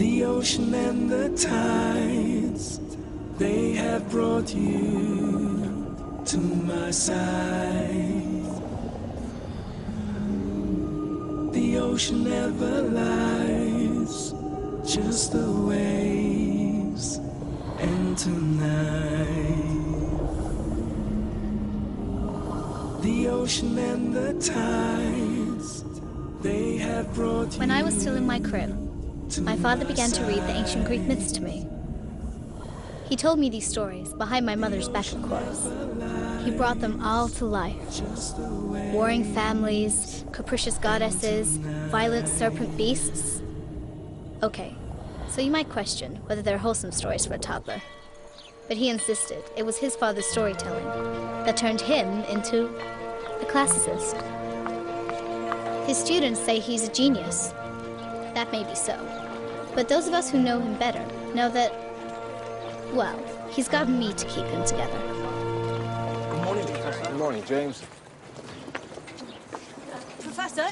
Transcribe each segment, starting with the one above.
The ocean and the tides, they have brought you to my side. The ocean never lies, just the waves. And tonight, the ocean and the tides, they have brought you. When I was still in my crib, my father began to read the ancient Greek myths to me. He told me these stories behind my mother's back, of course. He brought them all to life. Warring families, capricious goddesses, violent serpent beasts. Okay, so you might question whether they're wholesome stories for a toddler. But he insisted it was his father's storytelling that turned him into a classicist. His students say he's a genius. That may be so. But those of us who know him better know that, well, he's got me to keep him together. Good morning, Professor. Good morning, James. Professor?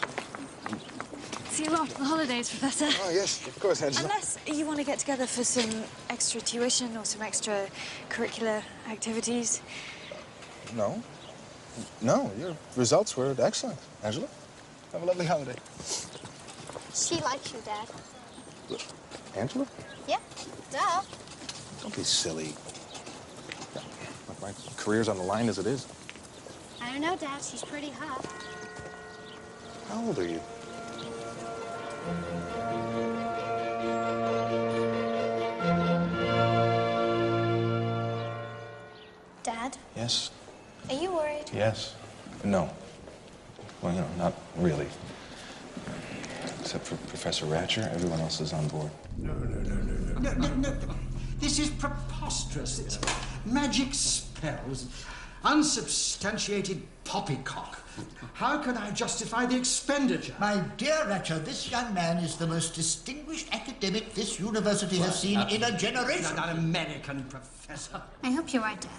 See you on the holidays, Professor. Oh, yes, of course, Angela. Unless you want to get together for some extra tuition or some extra curricular activities. No. No, your results were excellent, Angela. Have a lovely holiday. She likes you, Dad. Angela? Yeah, duh. Don't be silly. Look, my career's on the line as it is. I don't know, Dad. She's pretty hot. How old are you? Dad? Yes. Are you worried? Yes. No. Well, you know, not really. Except for Professor Ratcher, everyone else is on board. No. This is preposterous. It's magic spells, unsubstantiated poppycock. How can I justify the expenditure? My dear Ratcher, this young man is the most distinguished academic this university has seen in a generation. An American professor. I hope you're right, Dad.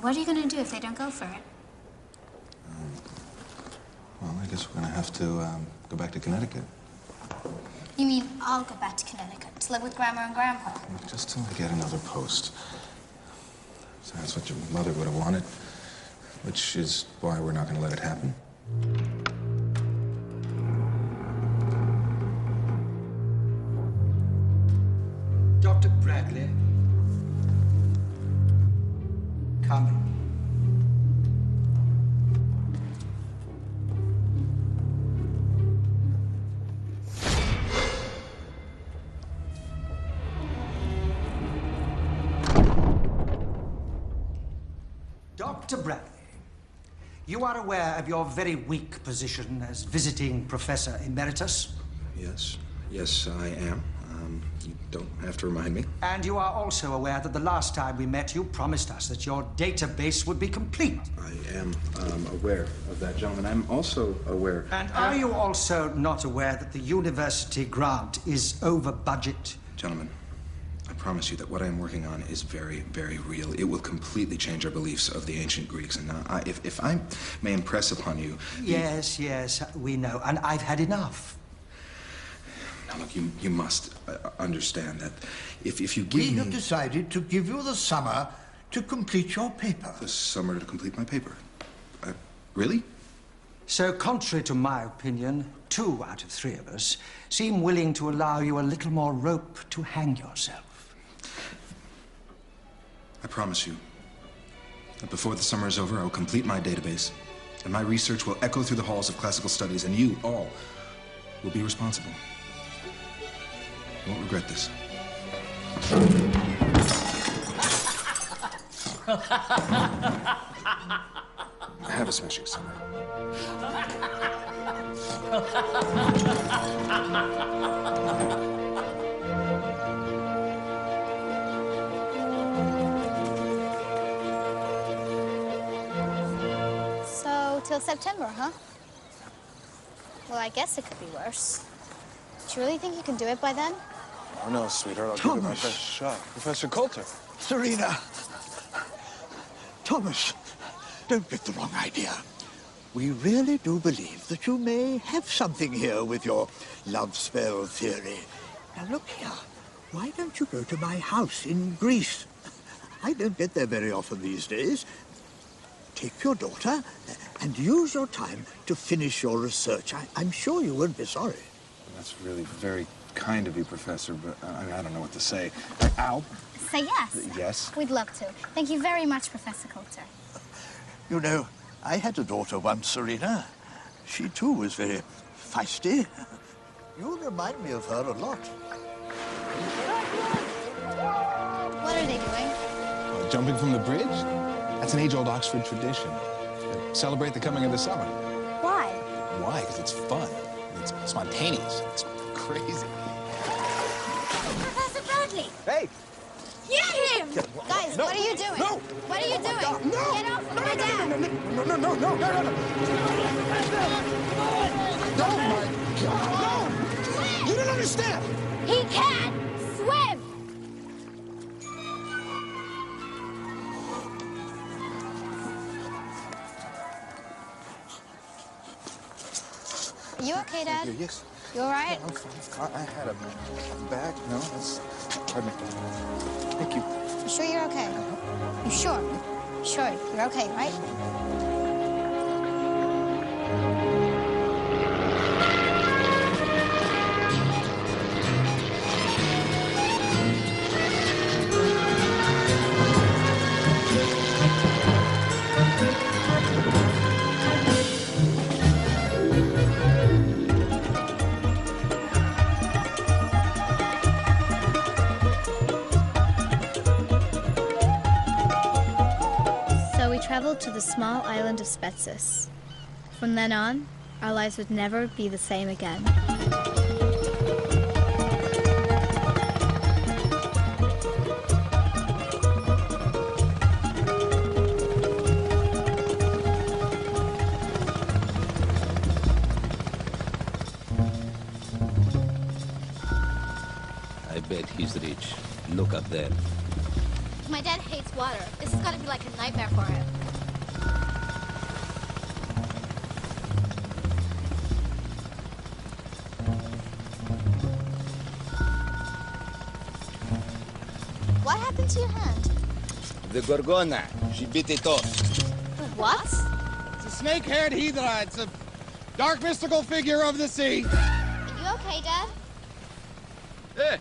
What are you going to do if they don't go for it? Well, I guess we're going to have to go back to Connecticut. You mean I'll go back to Connecticut to live with Grandma and Grandpa? Just till I get another post. So that's what your mother would have wanted, which is why we're not going to let it happen. Dr. Bradley. Come in. Dr. Bradley, you are aware of your very weak position as visiting Professor Emeritus? Yes. Yes, I am. You don't have to remind me. And you are also aware that the last time we met, you promised us that your database would be complete. I am aware of that, gentlemen. I'm also aware... And are you also not aware that the university grant is over budget? Gentlemen, I promise you that what I am working on is very, very real. It will completely change our beliefs of the ancient Greeks. And now, if I may impress upon you... Yes, we know. And I've had enough. Now, look, you must understand that if you give me... We have decided to give you the summer to complete your paper. The summer to complete my paper? Really? So, contrary to my opinion, 2 out of 3 of us seem willing to allow you a little more rope to hang yourself. I promise you that before the summer is over, I will complete my database, and my research will echo through the halls of classical studies, and you all will be responsible. You won't regret this. Have a smashing summer. So, till September, huh? Well, I guess it could be worse. Do you really think you can do it by then? Oh, no, sweetheart. I'll give it my best shot. Professor Coulter. Serena. Thomas, don't get the wrong idea. We really do believe that you may have something here with your love spell theory. Now look here, why don't you go to my house in Greece? I don't get there very often these days. Take your daughter and use your time to finish your research. I'm sure you won't be sorry. That's really very kind of you, Professor, but I don't know what to say. Ow. Say yes. Yes? We'd love to. Thank you very much, Professor Coulter. You know, I had a daughter once, Serena. She too was very feisty. You remind me of her a lot. What are they doing? Jumping from the bridge? That's an age-old Oxford tradition. Celebrate the coming of the summer. Why? Why? Because it's fun. It's spontaneous. It's crazy. Professor Bradley! Hey! Get him! Guys, what are you doing? No! What are you doing? No! Get off of my dad! No, my God! No! You don't understand! He can't swim! You okay, Dad? Yes. You all right? I'm fine. I had a bag. No, that's... Pardon me. Thank you. You sure you're okay? You sure? Sure, you're okay, right? Traveled to the small island of Spetses. From then on, our lives would never be the same again. I bet he's rich. Look up there. My dad hates water. This is gonna be like a nightmare for him. What happened to your hand? The Gorgona. She bit it off. The what? It's a snake-haired hydra. It's a dark mystical figure of the sea. Are you okay, Dad? Hey!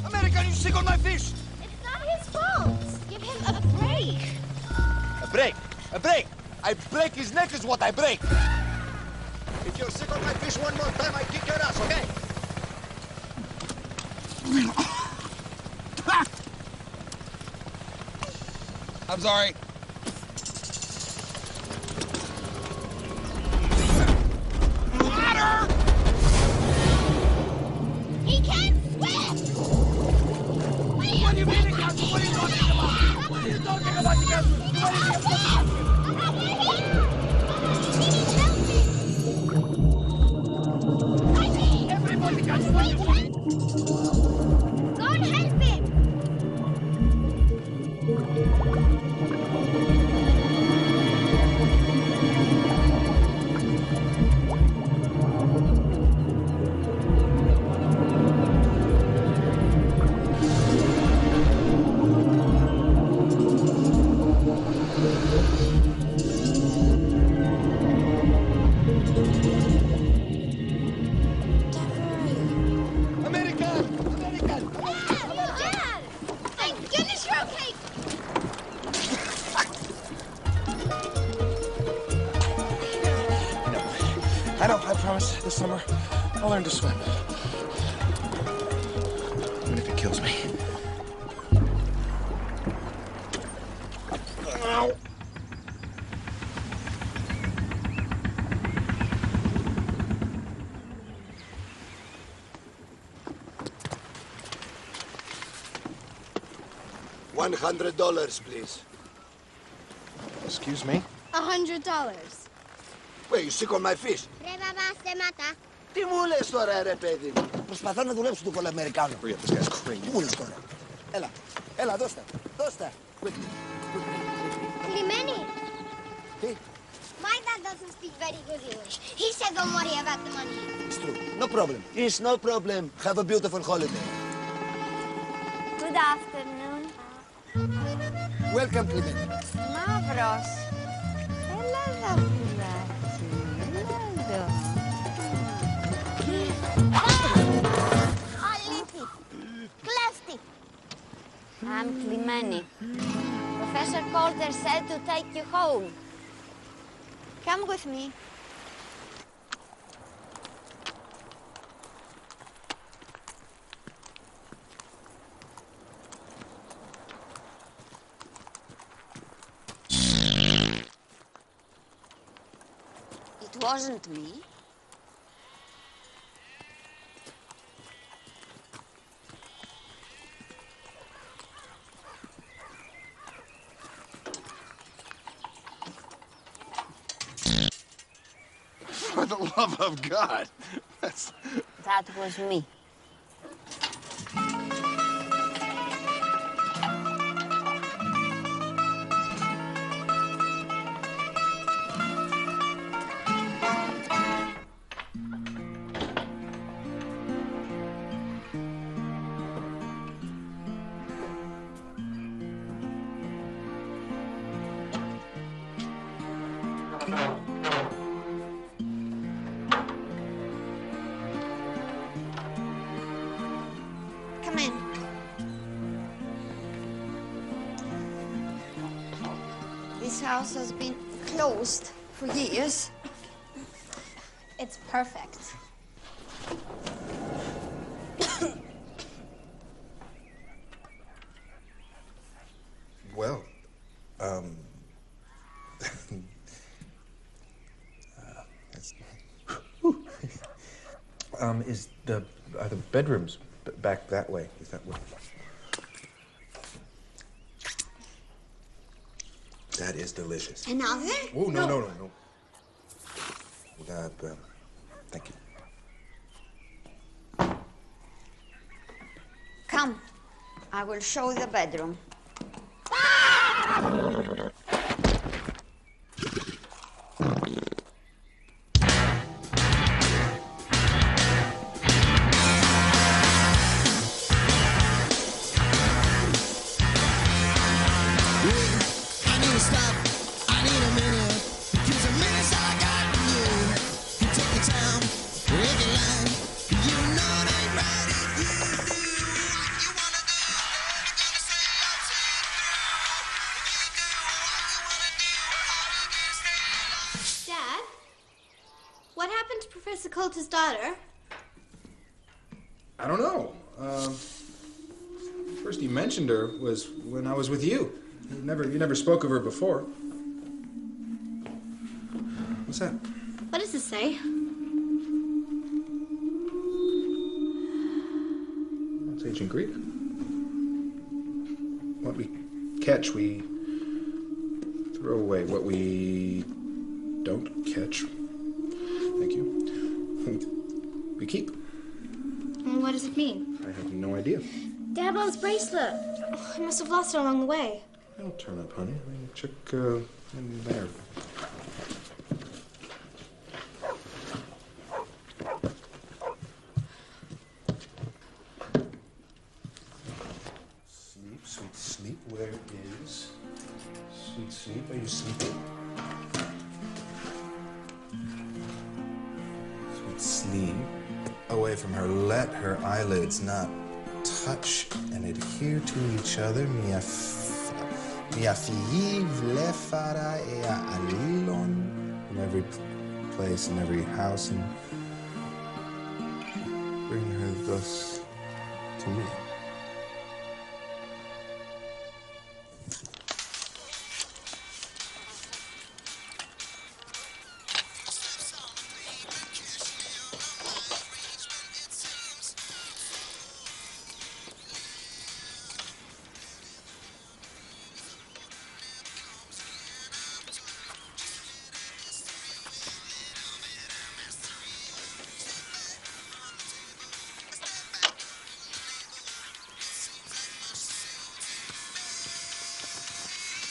American, you sick on my fish! It's not his fault. Give him a break. A break! A break! I break his neck is what I break! If you're sick on my fish one more time, I kick your ass, okay? I'm sorry. Water! He can't swim! What do you mean he can't swim? What are you talking about? What are you talking about? He can't swim! What are you talking about? Everybody can swim! Go and help him! This summer, I'll learn to swim. Even if it kills me. Ow. $100, please. Excuse me? $100. Wait, you sick on my fish? Τι μου λες τώρα, ρε παιδί? Προσπαθώ να δουλέψω του κολαμερικάνου. Forget this guy's crazy. Τι μου λες τώρα? Έλα, δώσ' τα. Climeni. Τι? My dad doesn't speak very good English. He said don't worry about the money. It's true. No problem. It's no problem. Have a beautiful holiday. Good afternoon. Welcome, Clement. Μαύρος. Έλα εδώ, πουλάκι. Έλα εδώ. Αλήτη. Κλέφτη. I'm Climeni. Professor Calder said to take you home. Come with me. It wasn't me. For the love of God. That was me. Come in. This house has been closed for years. It's perfect. Well, are the bedrooms back that way? Is that what? That is delicious. Another? Oh, no. Thank you. Come. I will show you the bedroom. Dad, what happened to Professor Coulter's daughter? I don't know. First he mentioned her was when I was with you. You never spoke of her before. What's that? What does this say? It's ancient Greek. What we catch, we throw away. What we don't catch, thank you, we keep. And what does it mean? I have no idea. Dad, Mom's bracelet. I must have lost it along the way. It'll turn up, honey. I mean, check in there. Sleep, sweet sleep. Where is sweet sleep? Are you sleeping? Sweet sleep. Away from her. Let her eyelids not touch and adhere to each other. Mia figli vlefara ea alilon. From every place and every house, and bring her thus to me.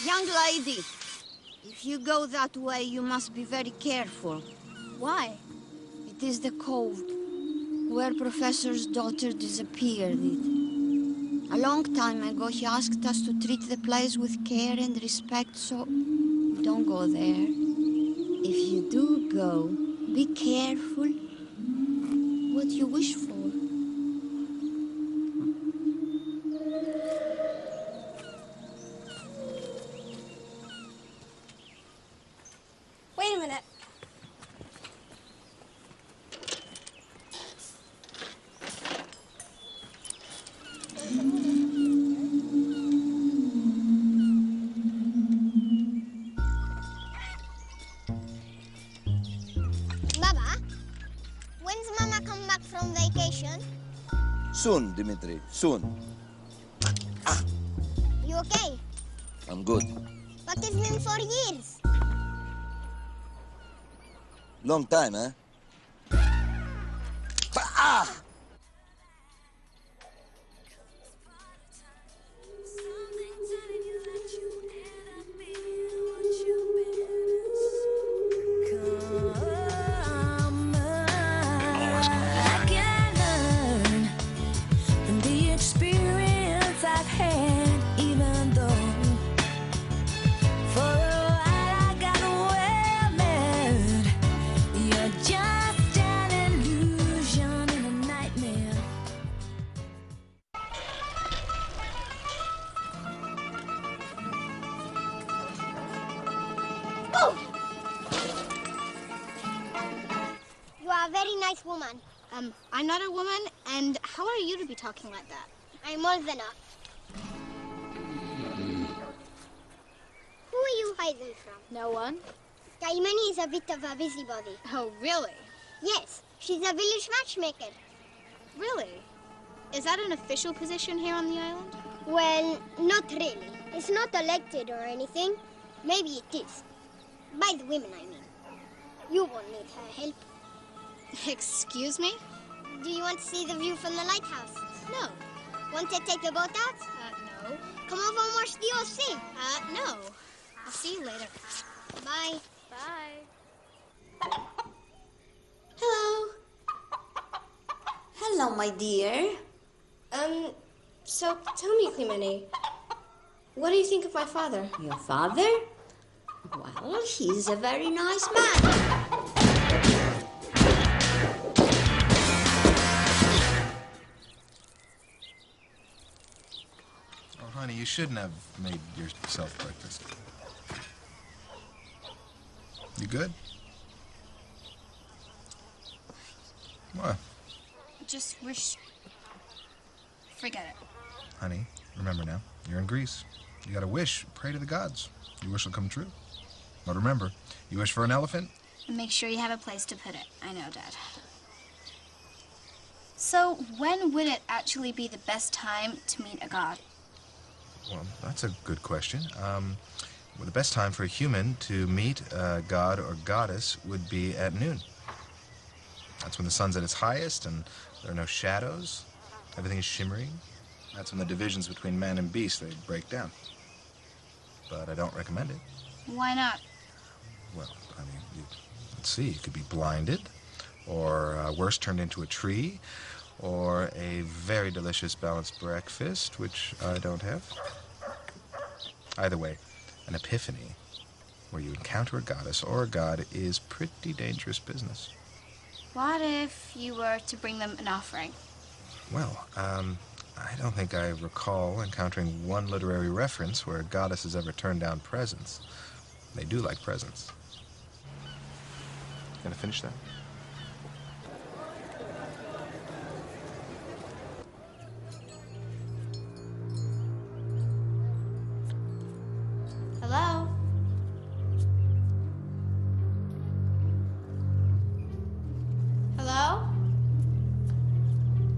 Young lady, if you go that way, you must be very careful. Why? It is the cove. where Professor's daughter disappeared. A long time ago, he asked us to treat the place with care and respect, so don't go there. If you do go, be careful what you wish for. Wait a minute. Baba, when's Mama come back from vacation? Soon, Dimitri, soon. You okay? I'm good. But it's been 4 years. Long time, eh? Ah! You are a very nice woman. I'm not a woman, and how are you to be talking like that? I'm more than enough. Who are you hiding from? No one? Kaimani is a bit of a busybody. Oh, really? Yes, she's a village matchmaker. Really? Is that an official position here on the island? Well, not really. It's not elected or anything. Maybe it is. By the women, I mean. You won't need her help. Excuse me? Do you want to see the view from the lighthouse? No. Want to take the boat out? No. Come over and watch the ocean. No. I'll see you later. Bye. Bye. Hello. Hello, my dear. So tell me, Clemene, what do you think of my father? Your father? Well, he's a very nice man. Oh, honey, you shouldn't have made yourself breakfast. You good? What? Just wish... Forget it. Honey, remember now, you're in Greece. You gotta wish, pray to the gods. Your wish will come true. But remember, you wish for an elephant? And make sure you have a place to put it. I know, Dad. So, when would it actually be the best time to meet a god? Well, that's a good question. Well, the best time for a human to meet a god or goddess would be at noon. That's when the sun's at its highest and there are no shadows. Everything is shimmering. That's when the divisions between man and beast, they break down. But I don't recommend it. Why not? Well, I mean, let's see, you could be blinded, or worse, turned into a tree, or a very delicious balanced breakfast, which I don't have. Either way, an epiphany, where you encounter a goddess or a god, is pretty dangerous business. What if you were to bring them an offering? Well, I don't think I recall encountering one literary reference where a goddess has ever turned down presents. They do like presents. Gonna finish that? Hello? Hello?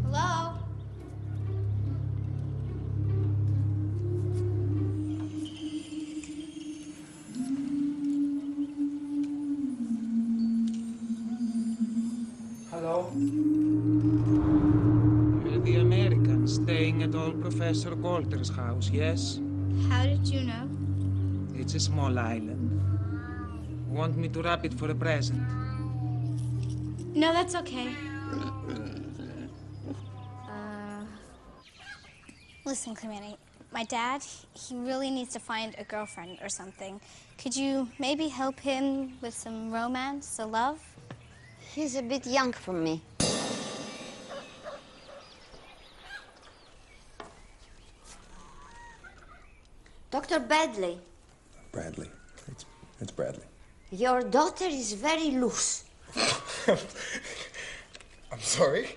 Hello? Hello? You're the American staying at old Professor Golter's house, yes? How did you know? It's a small island. Want me to wrap it for a present? No, that's okay. Listen, Clementi, my dad, he really needs to find a girlfriend or something. Could you maybe help him with some romance or love? He's a bit young for me. Dr. Bradley. Bradley. It's Bradley. Your daughter is very loose. I'm sorry?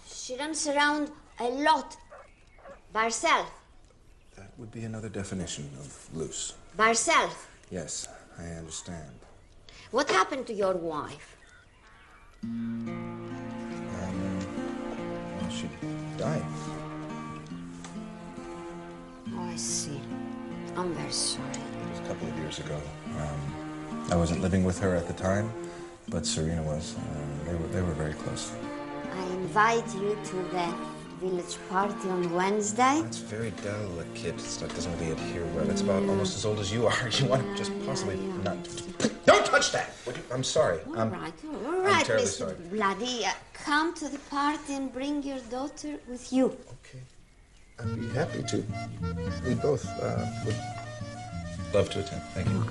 She runs around a lot. By herself. That would be another definition of loose. By herself. Yes, I understand. What happened to your wife? Well, she died. Oh, I see. I'm very sorry. It was a couple of years ago. I wasn't living with her at the time, but Serena was. They were very close. I invite you to the village party on Wednesday. That's very delicate. That doesn't really adhere well. It's about almost as old as you are. You want to just possibly not... Don't touch that! I'm sorry. All right, I'm terribly Mr. sorry. Bloody. Come to the party and bring your daughter with you. Okay. I'd be happy to. We both would love to attend. Thank you.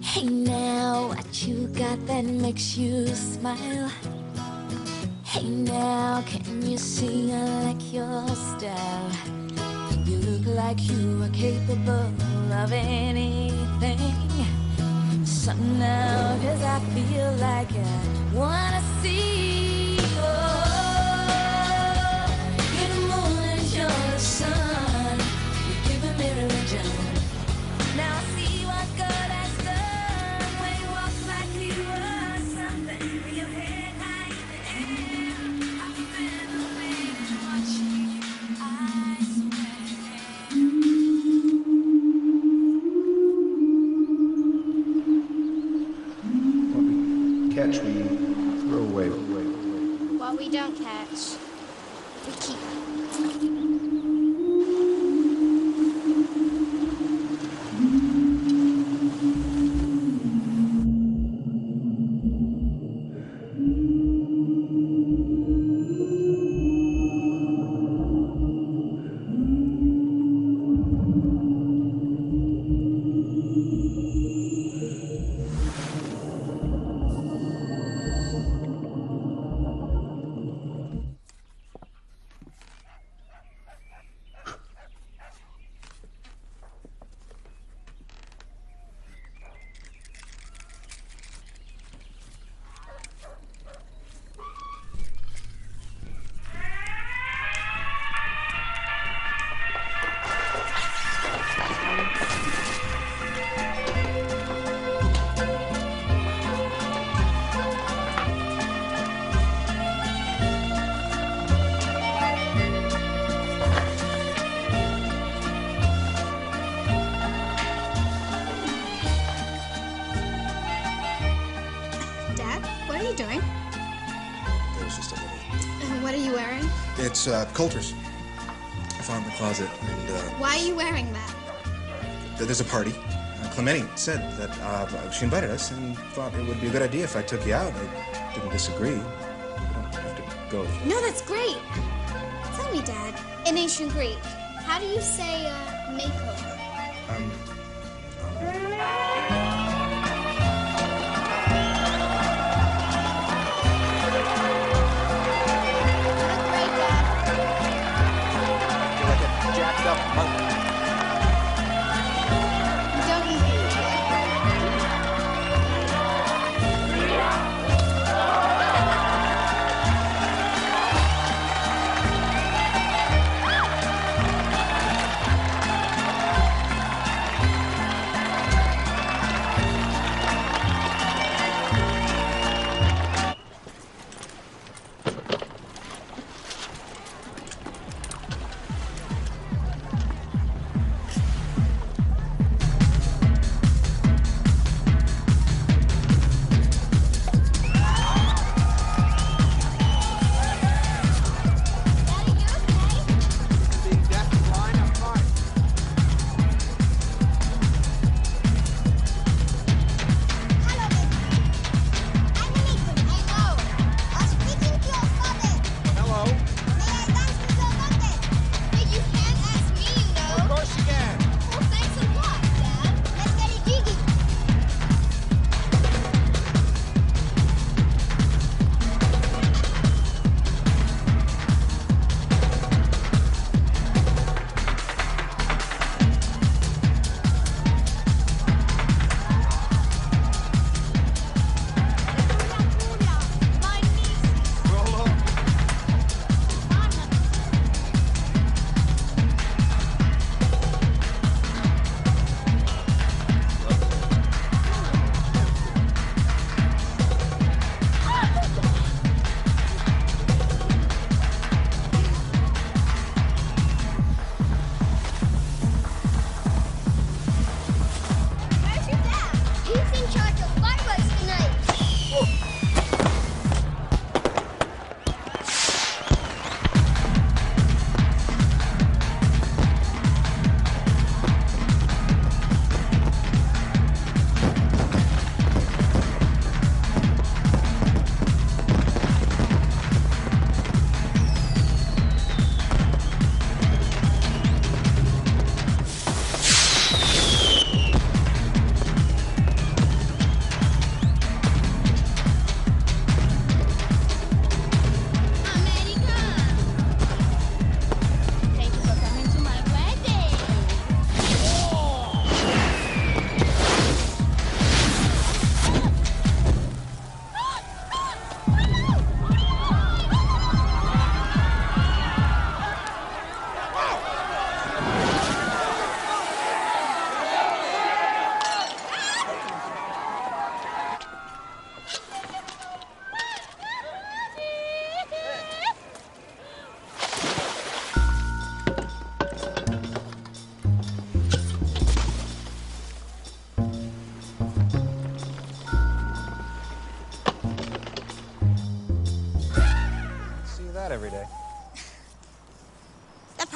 Hey now, what you got that makes you smile? Hey now, can you sing? I like your style. You look like you are capable of anything. So now, 'cause I feel like I wanna see. Oh, in the morning you're the sun. You give me religion. Now I see what God has done when you walk like you are something. With your head high in the air, I've been watching you, I What we catch, we throw away. What we don't catch, we keep. It's Coulter's. I found it in the closet, and Why are you wearing that? there's a party. Clementi said that she invited us and thought it would be a good idea if I took you out. I didn't disagree. You don't have to go. No, that's great. Tell me, Dad. In ancient Greek, how do you say makeover?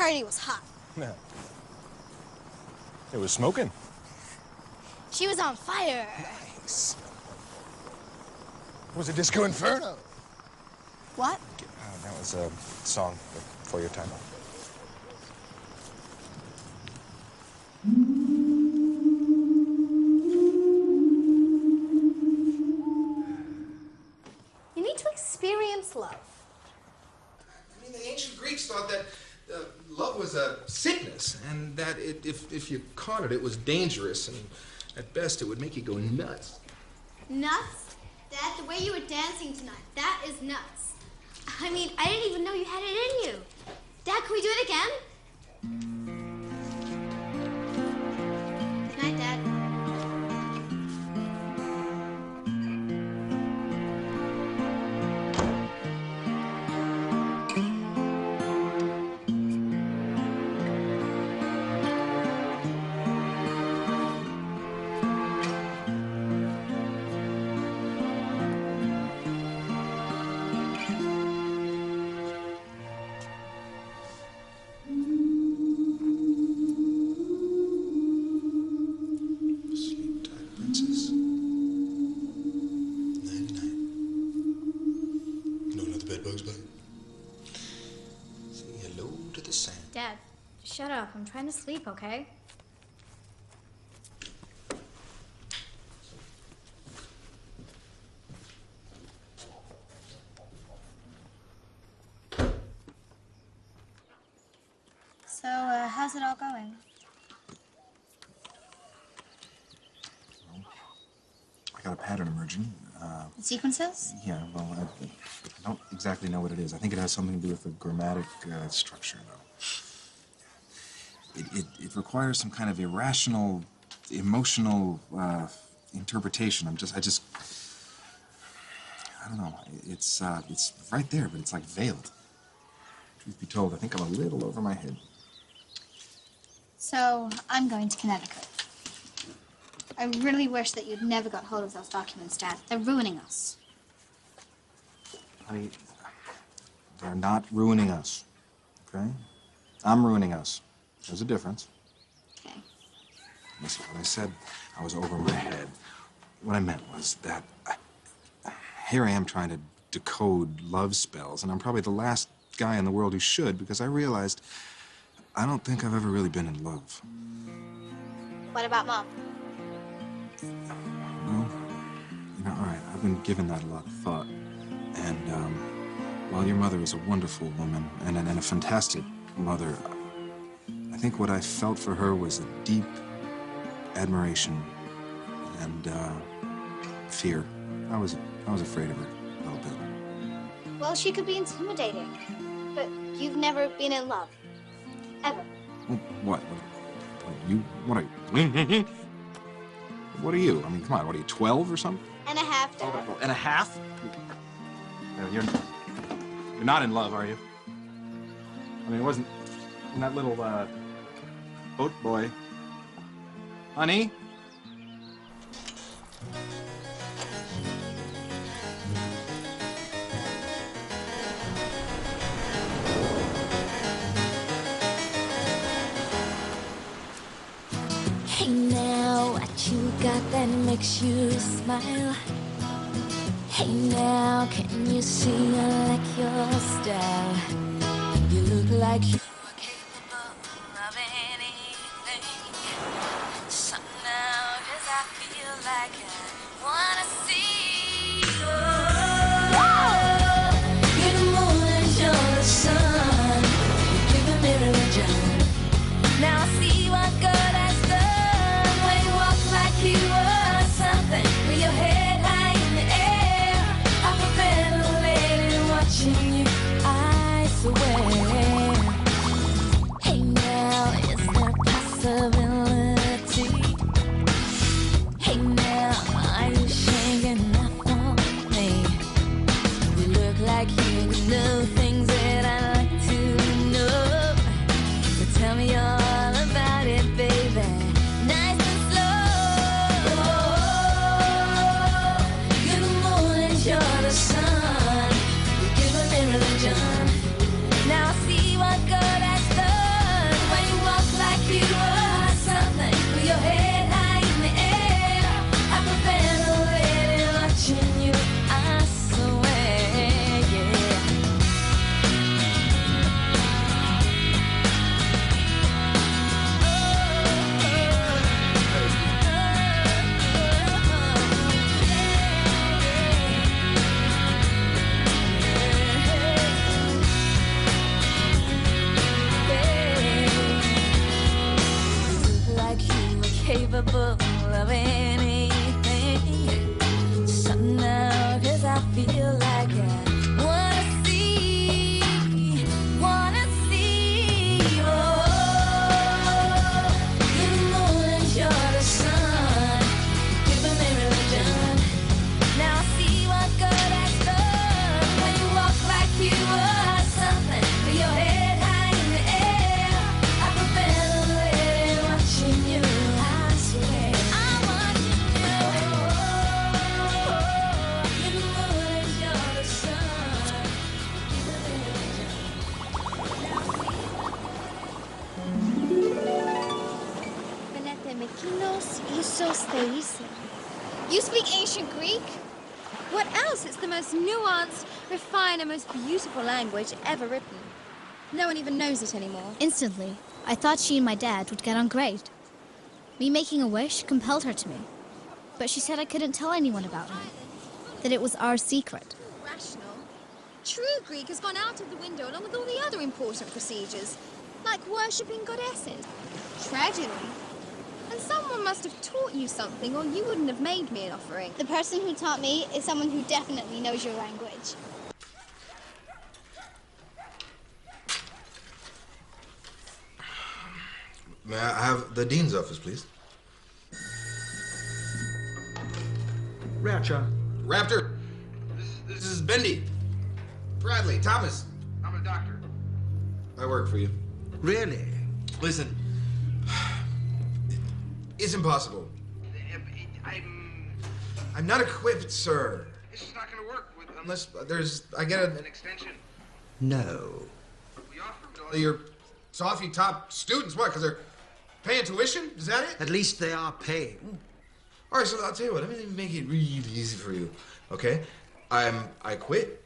party was hot. Yeah. It was smoking. She was on fire. Nice. It was a disco inferno. What? That was a song for your title. You need to experience love. I mean, the ancient Greeks thought that love was a sickness, and that if you caught it, it was dangerous, and at best it would make you go nuts. Nuts? Dad, the way you were dancing tonight, that is nuts. I mean, I didn't even know you had it in you. Dad, can we do it again? Good night, Dad. Dad, shut up. I'm trying to sleep, okay? So, how's it all going? I got a pattern emerging. Sequences? Yeah, well, I don't exactly know what it is. I think it has something to do with the grammatic structure, though. It requires some kind of irrational, emotional interpretation. I don't know. It's right there, but it's like veiled. Truth be told, I think I'm a little over my head. So, I'm going to Connecticut. I really wish that you'd never got hold of those documents, Dad. They're ruining us. Honey, they're not ruining us, okay? I'm ruining us. There's a difference. Okay. Listen, when I said I was over my head, what I meant was that here I am trying to decode love spells, and I'm probably the last guy in the world who should, because I realized I don't think I've ever really been in love. What about Mom? Well, all right, I've been giving that a lot of thought. And while your mother is a wonderful woman and a fantastic mother, I think what I felt for her was a deep admiration and fear. I was afraid of her a little bit. Well, she could be intimidating, but you've never been in love. Ever. Well, what? What are you? What are you? I mean, come on, what are you, 12 or something? And a half, Dad. And a half? No, you're not in love, are you? I mean, it wasn't that little boat boy. Honey? Hey now, what you got that makes you smile? Hey now, can you sing like your style? You look like you are capable of anything. So now, 'cause I feel like I wanna see you. You're the moon and you're the sun. You're giving me religion. Now I see what God has done when you walk like you were something with your head high in the air. I've been lady watching you, I swear. Hey now, is there a possibility? Hey now, are you ashamed of anything. Shut now, 'cause I feel like I wanna see. Oh, you're the moon and you're the sun. Giving me religion. Now I see what God has done. When you walk like you are something, with your head high in the air, I prefer the way watching you. I swear I'm watching you. You're the moon and you're the sun. Giving me religion. Venete mekinos isos theisen. You speak ancient Greek? What else? It's the most nuanced, refined, and most beautiful language ever written. No one even knows it anymore. Instantly, I thought she and my dad would get on great. Me making a wish compelled her to me. But she said I couldn't tell anyone about her. That it was our secret. Rational. True Greek has gone out of the window along with all the other important procedures, like worshipping goddesses. Tragedy. And someone must have taught you something, or you wouldn't have made me an offering. The person who taught me is someone who definitely knows your language. May I have the dean's office, please? Rapture. Raptor! This is Bendy. Bradley, Thomas. I'm a doctor. I work for you. Really? Listen. It's impossible. I'm not equipped, sir. It's just not going to work unless I get an extension. No. We offer it all your Sophie top students. What? Because they're paying tuition? Is that it? At least they are paying. All right, so I'll tell you what. Let me make it really easy for you. Okay? I quit.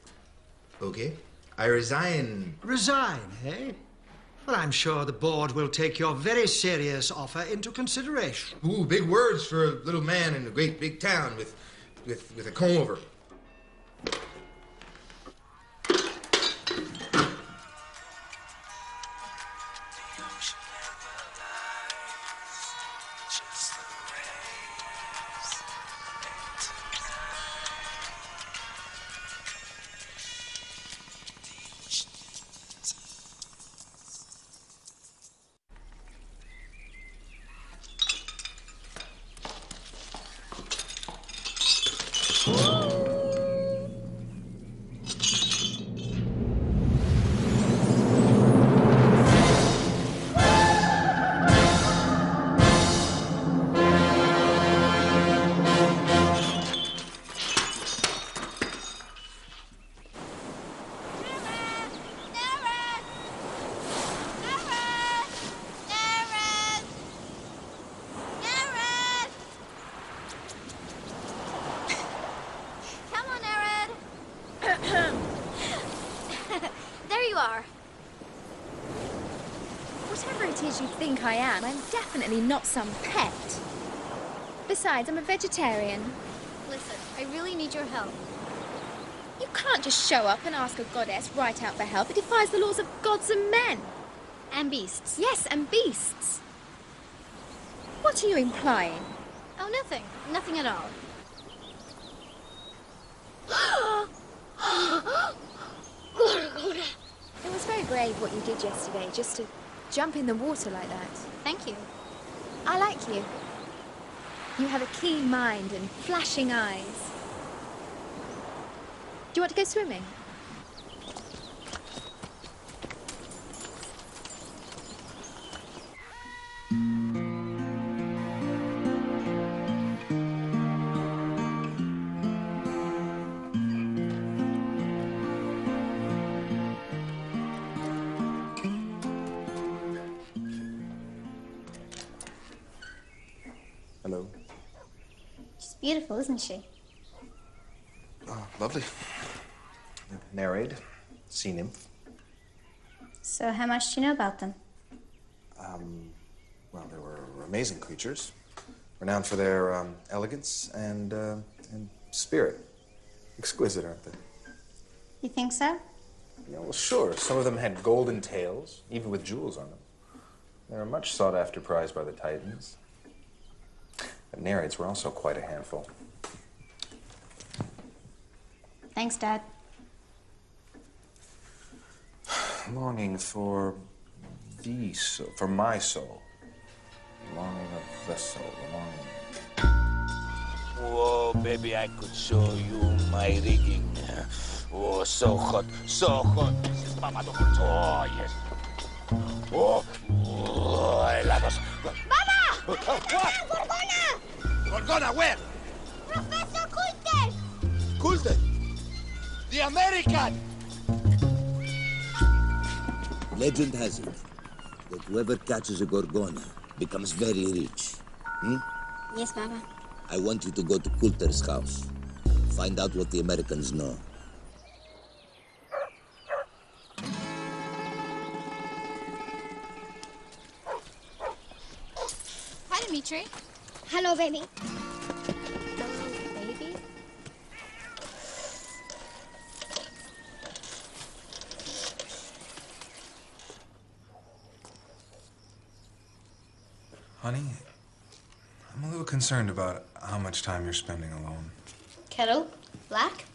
Okay? I resign. Resign, eh? Well, I'm sure the board will take your very serious offer into consideration. Ooh, big words for a little man in a great big town with a comb over. I am. I'm definitely not some pet. Besides, I'm a vegetarian. Listen, I really need your help. You can't just show up and ask a goddess right out for help. It defies the laws of gods and men. And beasts. Yes, and beasts. What are you implying? Oh, nothing. Nothing at all. It was very brave what you did yesterday, just to jump in the water like that. Thank you. I like you. You have a keen mind and flashing eyes. Do you want to go swimming? Hello. She's beautiful, isn't she? Oh, lovely. Nereid, sea nymph. So how much do you know about them? Well, they were amazing creatures, renowned for their elegance and spirit. Exquisite, aren't they? You think so? Yeah, well, sure. Some of them had golden tails, even with jewels on them. They were a much sought-after prize by the Titans. But narrates were also quite a handful. Thanks, Dad. Longing for the soul, for my soul. Longing of the soul, the longing. Oh, baby, I could show you my rigging. Oh, so hot, so hot. This is Papa Doc. Oh, yes. Oh, I love us. Mama! What? Gorgona! Gorgona, where? Professor Coulter! Coulter? The American! Legend has it that whoever catches a Gorgona becomes very rich. Yes, Papa. I want you to go to Coulter's house. Find out what the Americans know. Hi, Dimitri. Hello, baby. Baby? Honey, I'm a little concerned about how much time you're spending alone. Kettle? Black?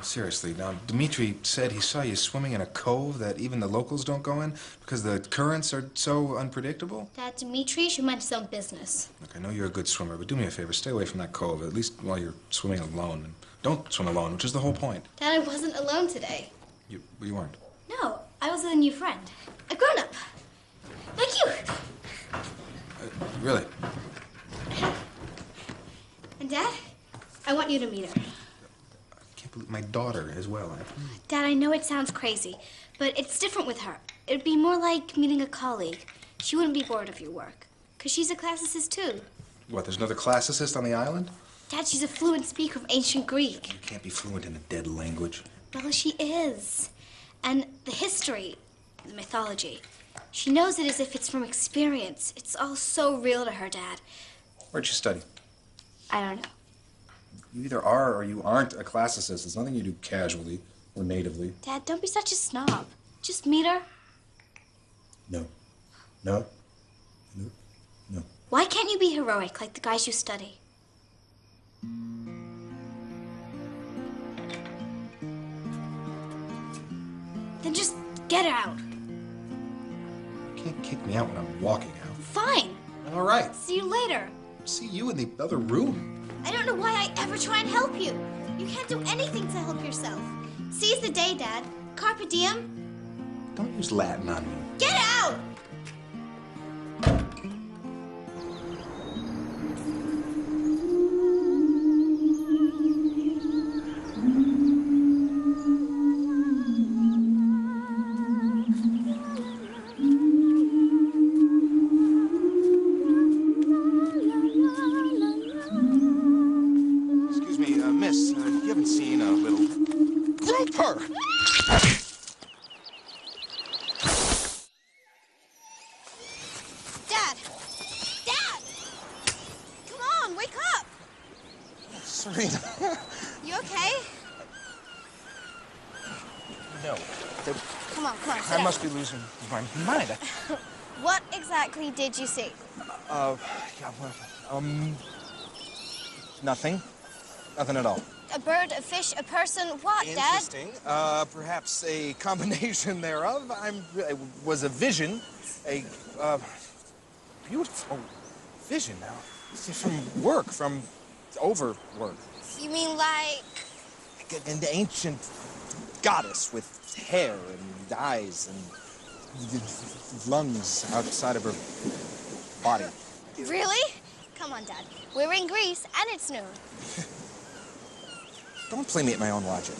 Seriously, now, Dimitri said he saw you swimming in a cove that even the locals don't go in because the currents are so unpredictable? Dad, Dimitri should mind his own business. Look, I know you're a good swimmer, but do me a favor, stay away from that cove, at least while you're swimming alone. And don't swim alone, which is the whole point. Dad, I wasn't alone today. You weren't. No, I was with a new friend. A grown-up. Like you. Really? And Dad, I want you to meet her. My daughter as well. Dad, I know it sounds crazy, but it's different with her. It'd be more like meeting a colleague. She wouldn't be bored of your work, because she's a classicist too. What, there's another classicist on the island? Dad, she's a fluent speaker of ancient Greek. You can't be fluent in a dead language. Well, she is. And the history, the mythology, she knows it as if it's from experience. It's all so real to her, Dad. Where'd you study? I don't know. You either are or you aren't a classicist. It's nothing you do casually or natively. Dad, don't be such a snob. Just meet her. No. No. No. No. Why can't you be heroic like the guys you study? Then just get out. You can't kick me out when I'm walking out. Fine. All right. See you later. See you in the other room. I don't know why I ever try and help you. You can't do anything to help yourself. Seize the day, Dad. Carpe diem. Don't use Latin on me. Get out! You okay? No. Come on, I must be losing my mind. What exactly did you see? Nothing. Nothing at all. A bird, a fish, a person, what, Dad? Interesting. Perhaps a combination thereof. It was a vision, a beautiful vision now. From work, from overwork. You mean like... An ancient goddess with hair and eyes and lungs outside of her body. Really? Come on, Dad. We're in Greece, and it's noon. Don't play me at my own logic.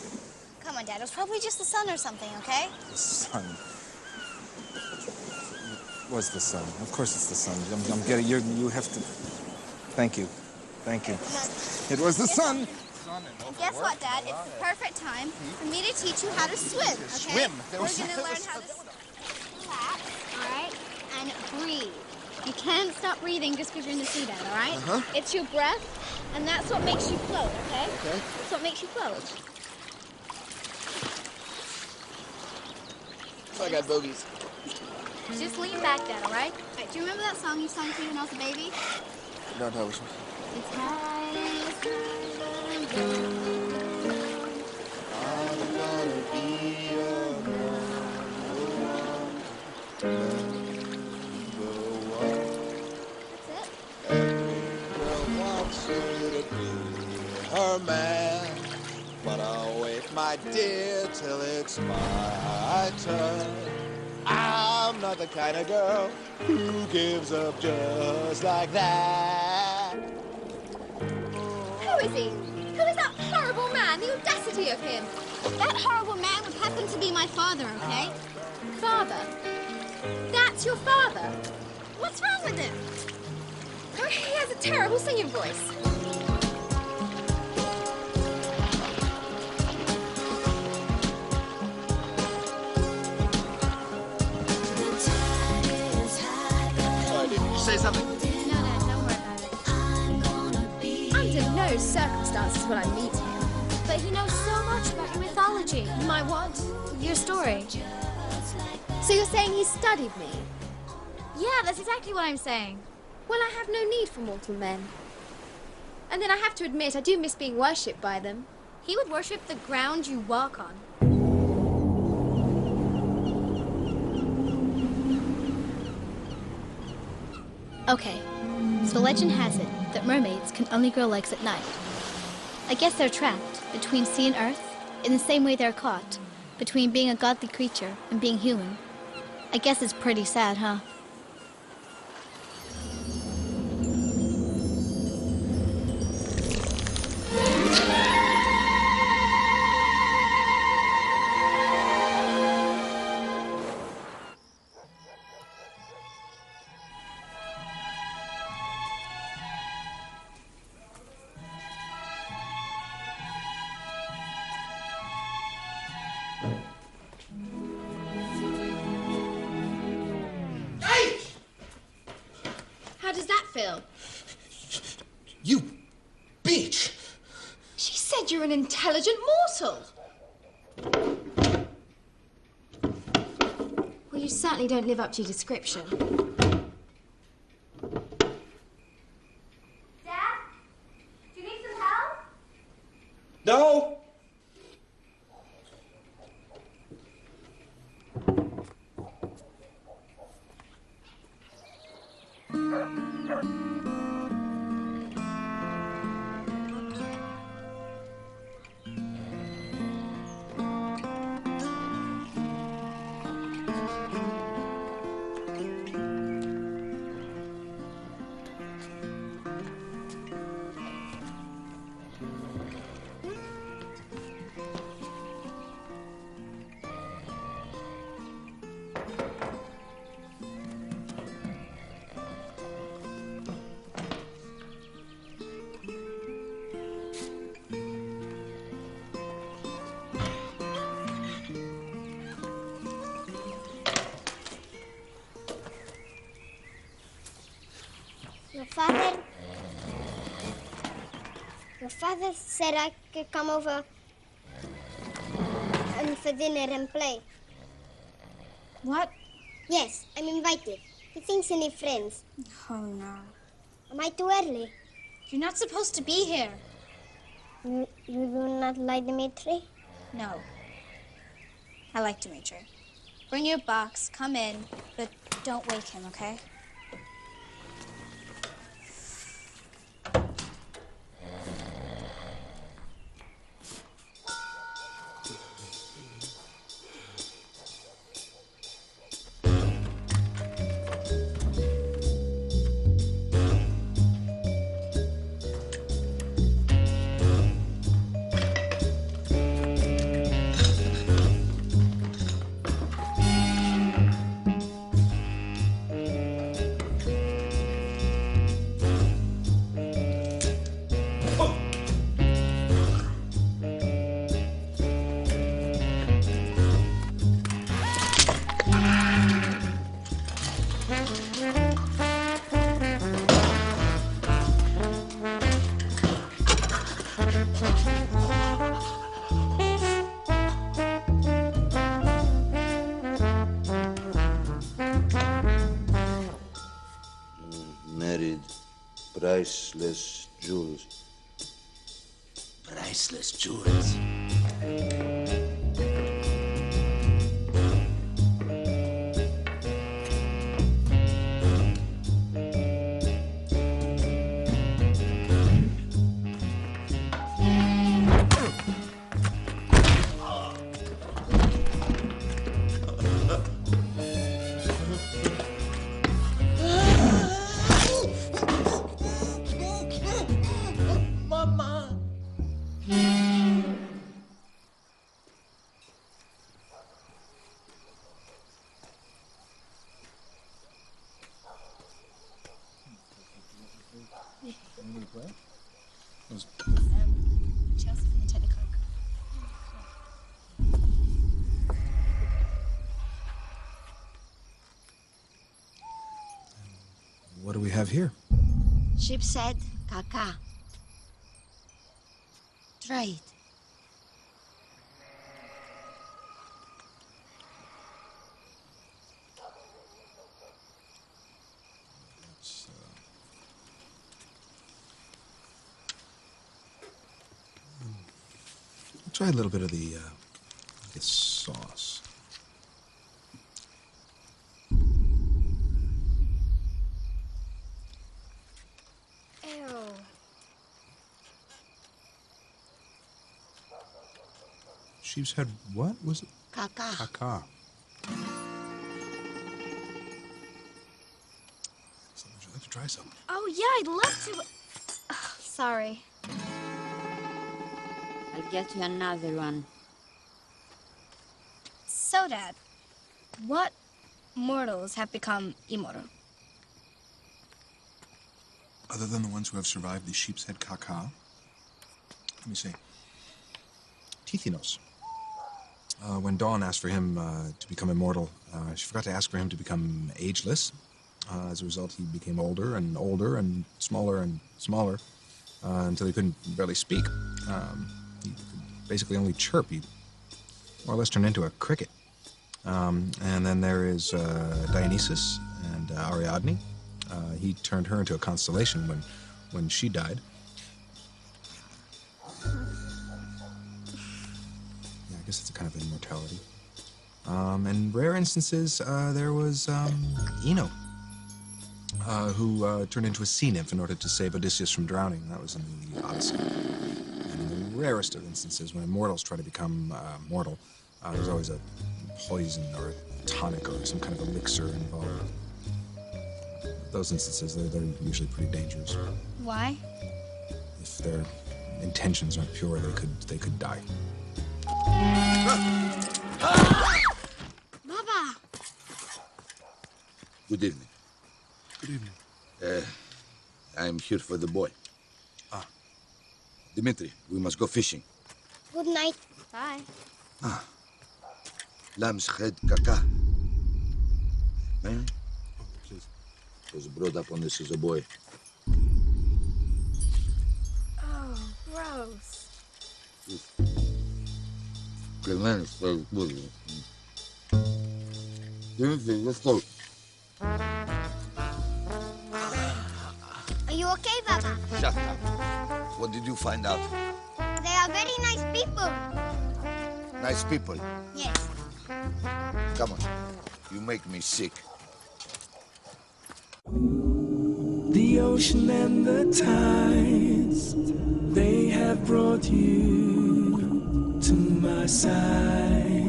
Come on, Dad. It was probably just the sun or something, okay? The sun. It was the sun. Of course it's the sun. I'm getting... You have to... Thank you. Thank you. It was the sun. Guess what, Dad? It's the perfect time for me to teach you how to swim, okay? Swim? We're going to learn how to relax, all right? And breathe. You can't stop breathing just because you're in the sea bed, all right? Uh-huh. It's your breath, and that's what makes you float, okay? Okay. That's what makes you float. I got bogeys. Just lean back, Dad, all right? Do you remember that song you sang to me when I was a baby? No, which one? It's high. I'm gonna be Every girl wants you to be her man. But I'll wait, my dear, till it's my turn. I'm not the kind of girl who gives up just like that. Who is he? Who is that horrible man? The audacity of him. That horrible man would happen to be my father, okay? Father? That's your father? What's wrong with him? Oh, he has a terrible singing voice. Say something. No, don't worry about it. Under no circumstances will I meet him. But he knows so much about your mythology. My what? Your story. So you're saying he studied me? Yeah, that's exactly what I'm saying. Well, I have no need for mortal men. And then I have to admit, I do miss being worshipped by them. He would worship the ground you walk on. Okay, so legend has it that mermaids can only grow legs at night. I guess they're trapped between sea and earth in the same way they're caught between being a godly creature and being human. I guess it's pretty sad, huh? How does that feel? You bitch! She said you're an intelligent mortal. Well, you certainly don't live up to your description. Dad? Do you need some help? No! Your father said I could come over and for dinner and play. What? Yes, I'm invited. He thinks he needs friends. Oh, no. Am I too early? You're not supposed to be here. You do not like Dimitri? No. I like Dimitri. Bring your box, come in, but don't wake him, okay? Priceless jewels. Priceless jewels. What do we have here? Sheep's head, caca. Try it. Let's try a little bit of the sauce. Sheep's head, what was it? Caca. Caca. So would you like to try some? Oh, yeah, I'd love to. Sorry. I'll get you another one. So, Dad, what mortals have become immortal? Other than the ones who have survived the sheep's head caca, let me see. Tithinos. When Dawn asked for him to become immortal, she forgot to ask for him to become ageless. As a result, he became older and older and smaller until he couldn't barely speak. He could basically only chirp. He more or less turned into a cricket. And then there is Dionysus and Ariadne. He turned her into a constellation when she died. I guess it's a kind of immortality. In rare instances, there was Ino, who turned into a sea nymph in order to save Odysseus from drowning. That was in the Odyssey. And in the rarest of instances, when immortals try to become mortal, there's always a poison or a tonic or some kind of elixir involved. Those instances, they're usually pretty dangerous. Why? If their intentions aren't pure, they could die. Baba! Good evening. Good evening. I'm here for the boy. Dimitri, we must go fishing. Good night. Bye. Lamb's head caca. May I? Oh, please. Was brought up on this as a boy. Oh, gross. Let's go. Are you okay, Baba? Shut up. What did you find out? They are very nice people. Nice people. Yes. Come on. You make me sick. The ocean and the tides, they have brought you to my side.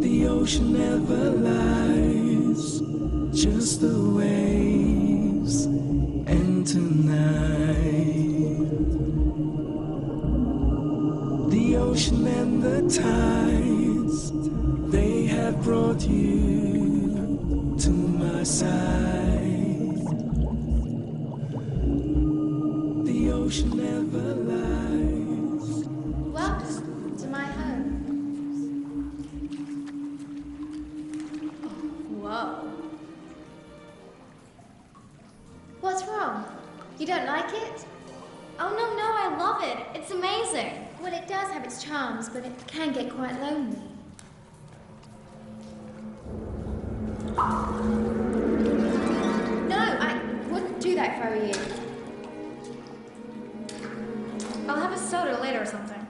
The ocean never lies, just the waves. And tonight, the ocean and the tides, they have brought you to my side. The ocean never lies. Welcome to my home. Whoa. What's wrong? You don't like it? Oh, no, I love it. It's amazing. Well, it does have its charms, but it can get quite lonely. he is. I'll have a soda later or something.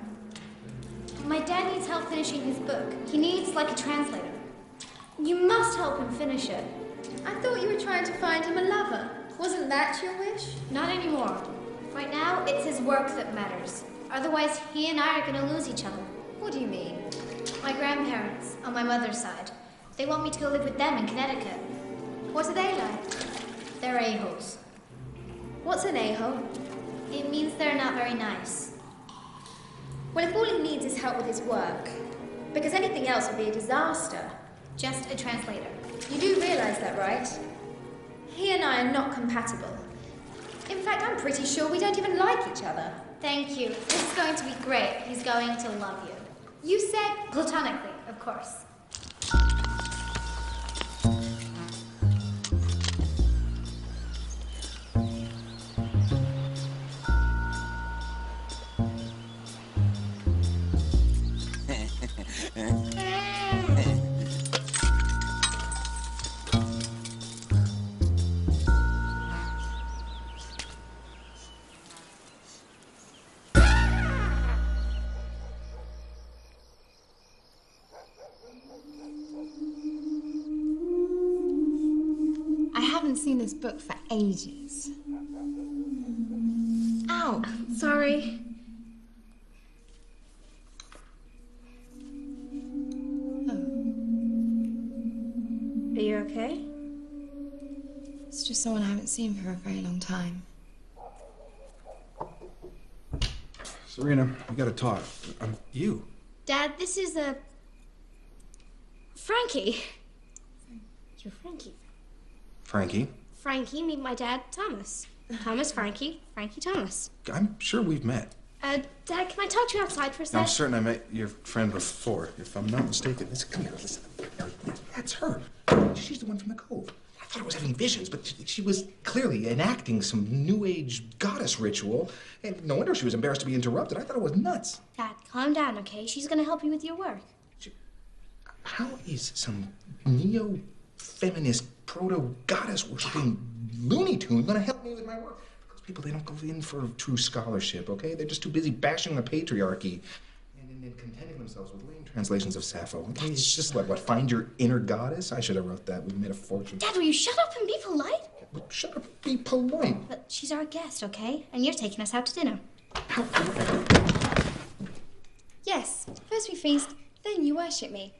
My dad needs help finishing his book. He needs, like, a translator. You must help him finish it. I thought you were trying to find him a lover. Wasn't that your wish? Not anymore. Right now, it's his work that matters. Otherwise, he and I are gonna lose each other. What do you mean? My grandparents, on my mother's side. They want me to go live with them in Connecticut. What are they like? They're a-holes. What's an a-hole? It means they're not very nice. Well, if all he needs is help with his work, because anything else would be a disaster. Just a translator. You do realise that, right? He and I are not compatible. In fact, I'm pretty sure we don't even like each other. Thank you. This is going to be great. He's going to love you. You said platonically, of course. Seen this book for ages. Ow! Sorry. Oh. Are you okay? It's just someone I haven't seen for a very long time. Serena, we gotta talk. You. Dad, this is Frankie. You're Frankie. Frankie? Frankie, meet my dad, Thomas. Thomas, Frankie, Frankie, Thomas. I'm sure we've met. Dad, can I talk to you outside for a sec? I'm certain I met your friend before, if I'm not mistaken. Come here, listen. That's her. She's the one from the Cove. I thought I was having visions, but she was clearly enacting some New Age goddess ritual, and no wonder she was embarrassed to be interrupted. I thought it was nuts. Dad, calm down, okay? She's gonna help you with your work. How is some neo-feminist, proto-goddess worshipping Looney Tune gonna help me with my work? Those people, they don't go in for true scholarship, okay? They're just too busy bashing the patriarchy and contenting themselves with lame translations of Sappho. Okay? It's just like, what, find your inner goddess? I should have wrote that. We've made a fortune. Dad, will you shut up and be polite? Well, shut up and be polite. But she's our guest, okay? And you're taking us out to dinner. Yes, first we feast, then you worship me.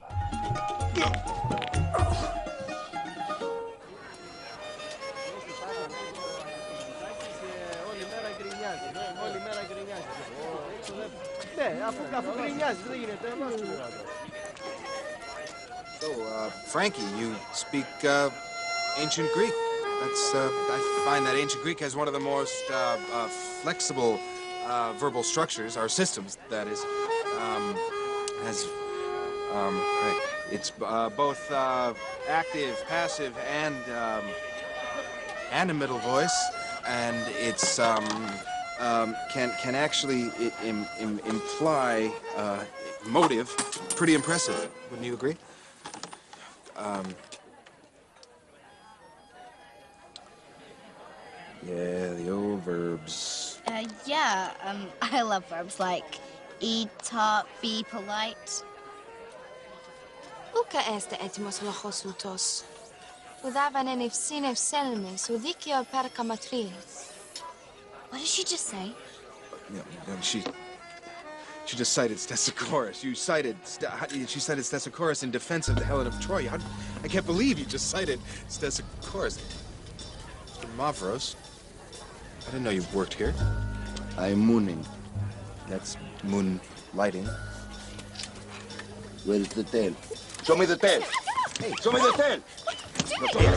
So, Frankie, you speak ancient Greek. I find that ancient Greek has one of the most flexible verbal structures, or systems, that is. It's both active, passive, and a middle voice, and it's can actually imply motive. Pretty impressive, wouldn't you agree? Yeah, the old verbs. Yeah, I love verbs like eat, talk, be polite. Uka este etimos lochosutos. Udavan nefsine selmes, udikio perkamatries. What did she just say? She just cited Stesichorus. She cited Stesichorus in defense of the Helen of Troy. I can't believe you just cited Stesichorus. Mr. Mavros, I didn't know you worked here. I'm mooning. That's moonlighting. Where's the tail? Show me the tail. Hey, show me the tail. No, show me the tail.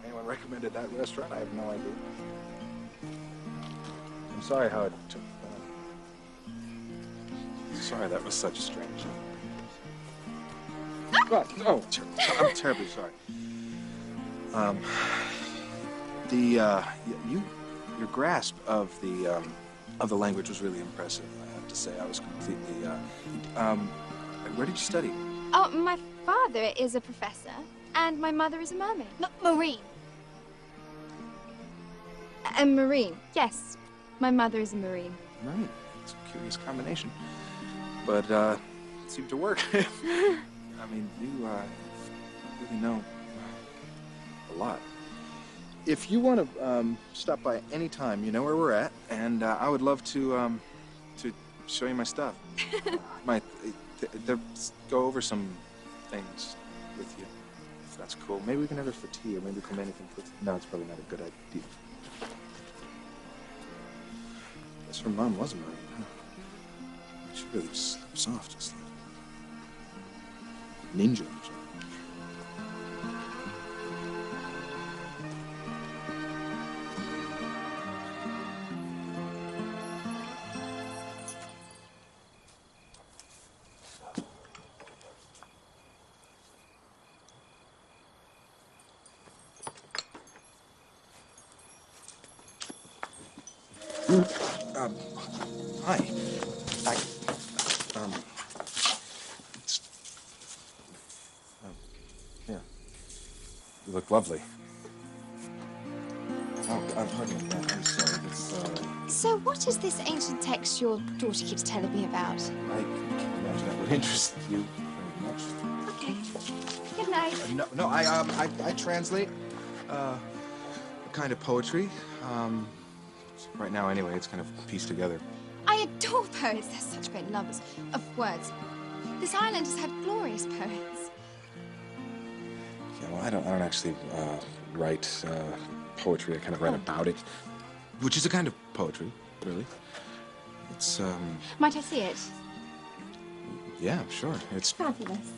Anyone recommended that restaurant? I have no idea. I'm sorry how it took. sorry, that was such a strange. God, oh, I'm terribly sorry. Your grasp of the language was really impressive. I have to say, I was completely. Where did you study? Oh, my father is a professor, and my mother is a mermaid. Marine. A marine, yes. My mother is a marine. Marine. It's a curious combination, but it seemed to work. I mean, you really know a lot. If you want to stop by any time, you know where we're at, and I would love to show you my stuff. Go over some things with you, if that's cool. Maybe we can have it for tea, or maybe come anything for. No, it's probably not a good idea. Guess her mom was a marine, huh? She really slept soft, just like ninja or something. Hi. Yeah. You look lovely. Oh, pardon me. I'm sorry. So what is this ancient text your daughter keeps telling me about? I can't imagine that would interest you very much. Okay. Good night. No, I translate a kind of poetry. Right now, anyway, it's kind of pieced together. I adore poets. They're such great lovers of words. This island has had glorious poets. Yeah, well, I don't actually write poetry. I kind of write about it, which is a kind of poetry, really. It's Might I see it? Yeah, sure. It's fabulous.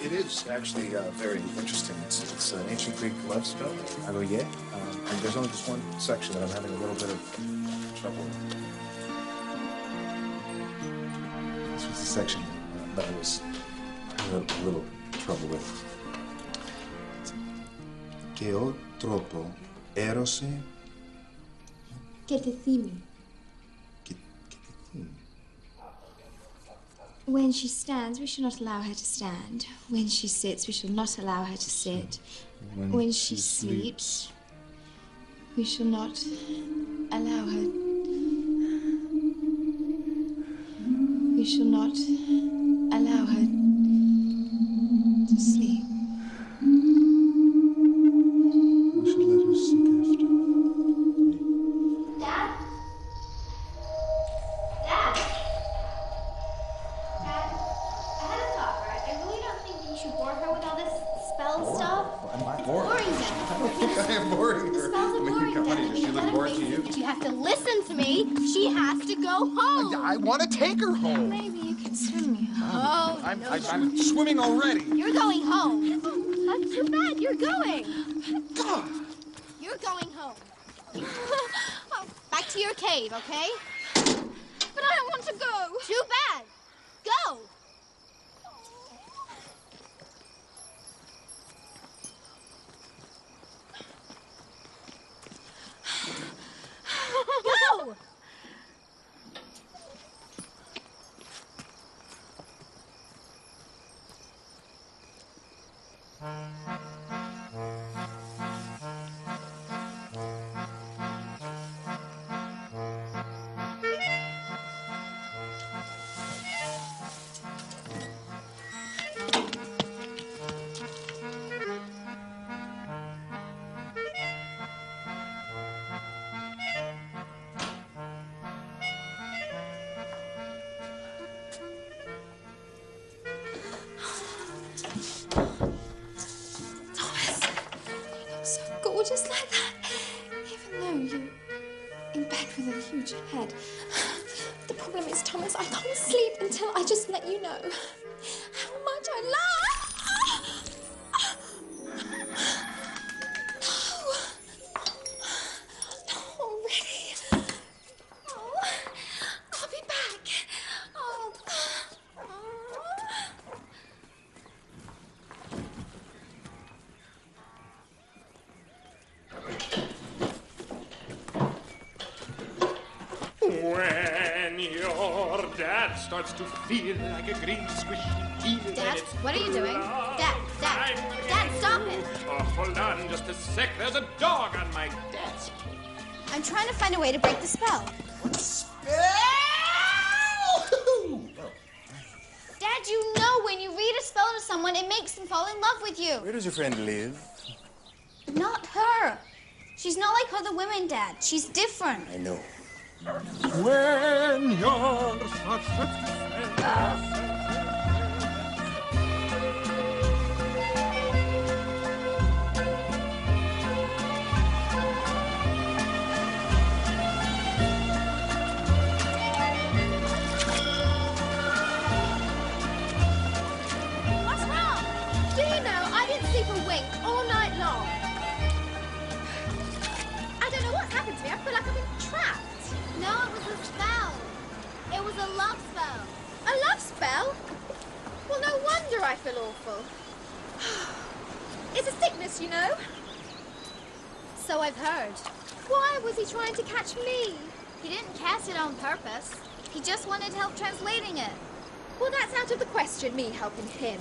It is actually very interesting. It's an ancient Greek love spell, agoye, and there's only just one section that I'm having a little bit of trouble with. This was the section that I was having a little trouble with. Και ο τρόπο έρωσε Και τη θύμη. και τη θύμη. When she stands, we shall not allow her to stand. When she sits, we shall not allow her to sit. When she sleeps, we shall not allow her. We shall not allow her to sleep. We should let her seek after me. Dad? Dad? Stuff. Am I boring? Boring, Dad. I don't think I am boring her. The spells are boring, honey, Dad. does she look boring to you? But you have to listen to me. She has to go home. I want to take her home. Maybe you can swim me home. I'm swimming already. You're going home. That's too bad. You're going. God. You're going home. Back to your cave, okay? But I don't want to go. Too bad. Go. Go! Just like that, even though you're in bed with a huge head. The problem is, Thomas, I can't sleep until I just let you know how much I love. No. When your dad starts to feel like a green squishy eel. Dad, what are you doing? Dad, stop it! Oh, hold on just a sec. There's a dog on my desk. I'm trying to find a way to break the spell. Dad, you know when you read a spell to someone, it makes them fall in love with you. Where does your friend live? Not her. She's not like other women, Dad. She's different. I know. When you're What's wrong? Do you know, I didn't sleep a wink all night long. I don't know what's happened to me. I feel like I've been trapped. No, it was a spell. It was a love spell. A love spell? Well, no wonder I feel awful. It's a sickness, you know. So I've heard. Why was he trying to catch me? He didn't cast it on purpose. He just wanted help translating it. Well, that's out of the question, me helping him.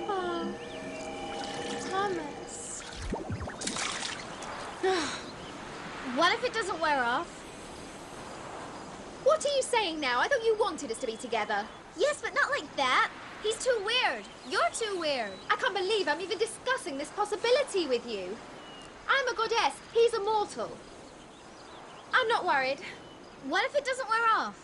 Oh, Thomas. What if it doesn't wear off? What are you saying now? I thought you wanted us to be together. Yes, but not like that. He's too weird. You're too weird. I can't believe I'm even discussing this possibility with you. I'm a goddess. He's a mortal. I'm not worried. What if it doesn't wear off?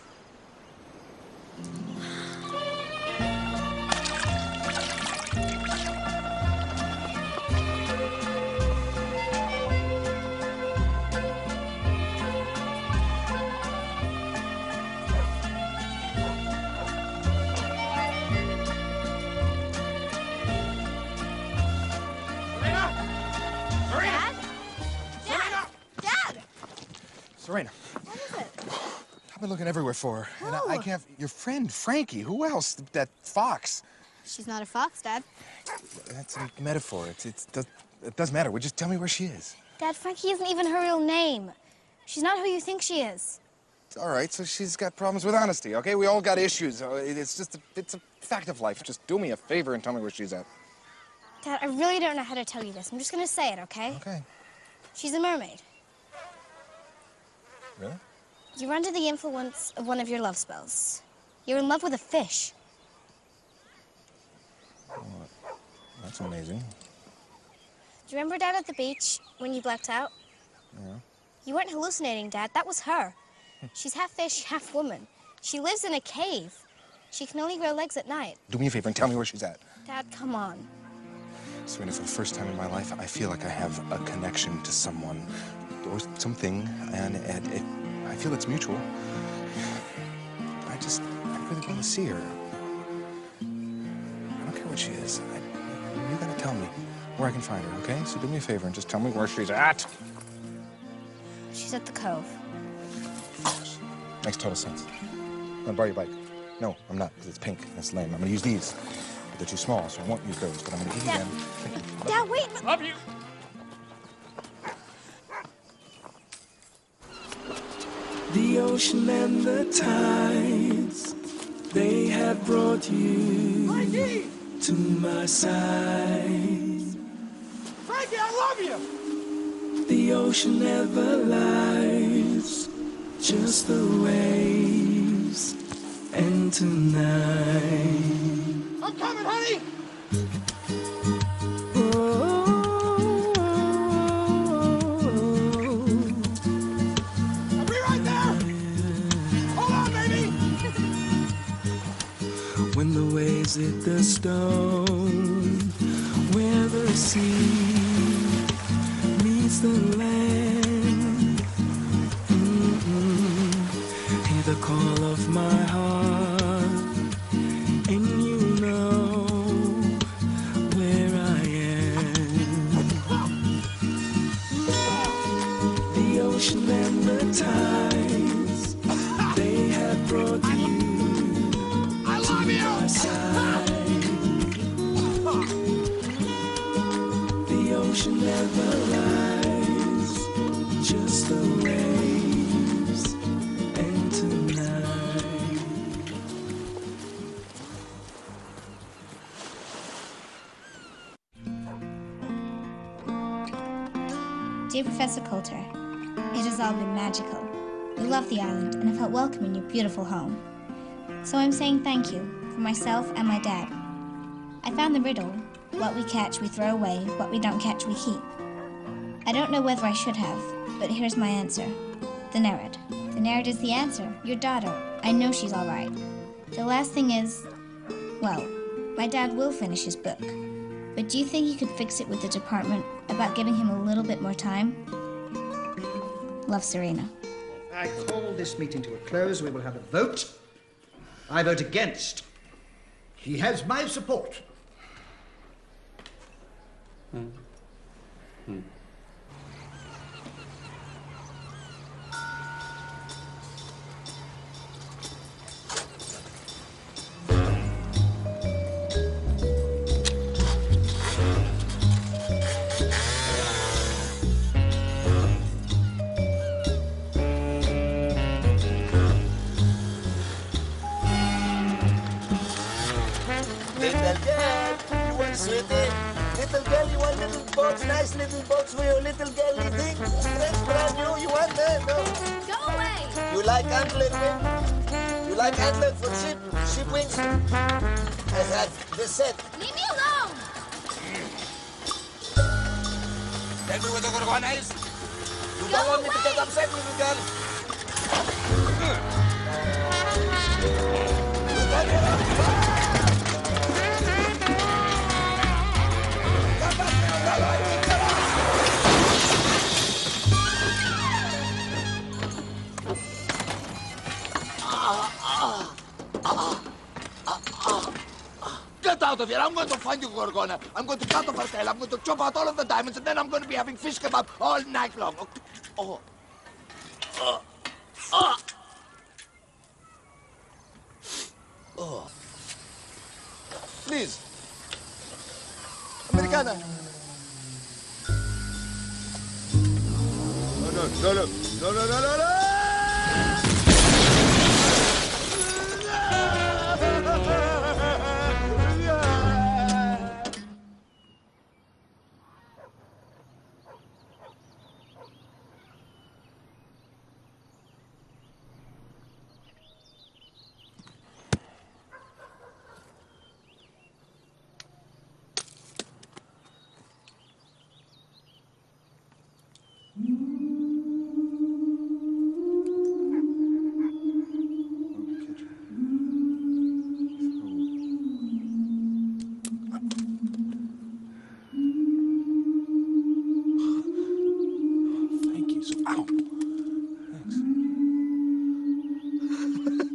Serena. What is it? I've been looking everywhere for her. And I can't... Your friend, Frankie. Who else? That fox. She's not a fox, Dad. That's a metaphor. It doesn't matter. Just tell me where she is. Dad, Frankie isn't even her real name. She's not who you think she is. All right, so she's got problems with honesty, okay? We all got issues. It's a fact of life. Just do me a favor and tell me where she's at. Dad, I really don't know how to tell you this. I'm just gonna say it, okay? Okay. She's a mermaid. Really? You're under the influence of one of your love spells. You're in love with a fish. Well, that's amazing. Do you remember, Dad, at the beach when you blacked out? Yeah. You weren't hallucinating, Dad. That was her. She's half fish, half woman. She lives in a cave. She can only grow legs at night. Do me a favor and tell me where she's at. Dad, come on. Serena, for the first time in my life, I feel like I have a connection to someone or something, and I feel it's mutual. I really want to see her. I don't care what she is. You gotta tell me where I can find her, okay? So do me a favor and just tell me where she's at. She's at the cove. Makes total sense. I'm gonna borrow your bike. No, I'm not, because it's pink. That's lame. I'm gonna use these. But they're too small, so I won't use those, but I'm gonna give you them. Dad, wait! Love you! The ocean and the tides, they have brought you Mikey! to my side. Frankie, I love you! The ocean never lies, just the waves. And tonight, I'm coming, honey! I'll be right there! Hold on, baby! when the waves hit the stone, where the sea meets the land, hear the call of my heart, and you know where I am. The ocean and the tides, they have brought you to my side. The ocean never lies, just Professor Coulter. It has all been magical. We love the island and have felt welcome in your beautiful home. So I'm saying thank you for myself and my dad. I found the riddle. What we catch, we throw away. What we don't catch, we keep. I don't know whether I should have, but here's my answer. The Nereid. The Nereid is the answer. Your daughter. I know she's all right. The last thing is, well, my dad will finish his book. But do you think he could fix it with the department about giving him a little bit more time? Love, Serena. I call this meeting to a close. We will have a vote. I vote against. He has my support. Nice little box for your little girly thing. That's brand new. You want that? No. Go away! You like antlered wing? You like antlered for sheep wings? I had this set. Leave me alone! Tell me what the gorgona is. You don't want me to get upset, little girl. You got it up. Get out of here. I'm going to find you, Gorgona. I'm going to cut off her tail. I'm going to chop out all of the diamonds, and then I'm going to be having fish kebab all night long. Oh. Oh. Please. Americana. No.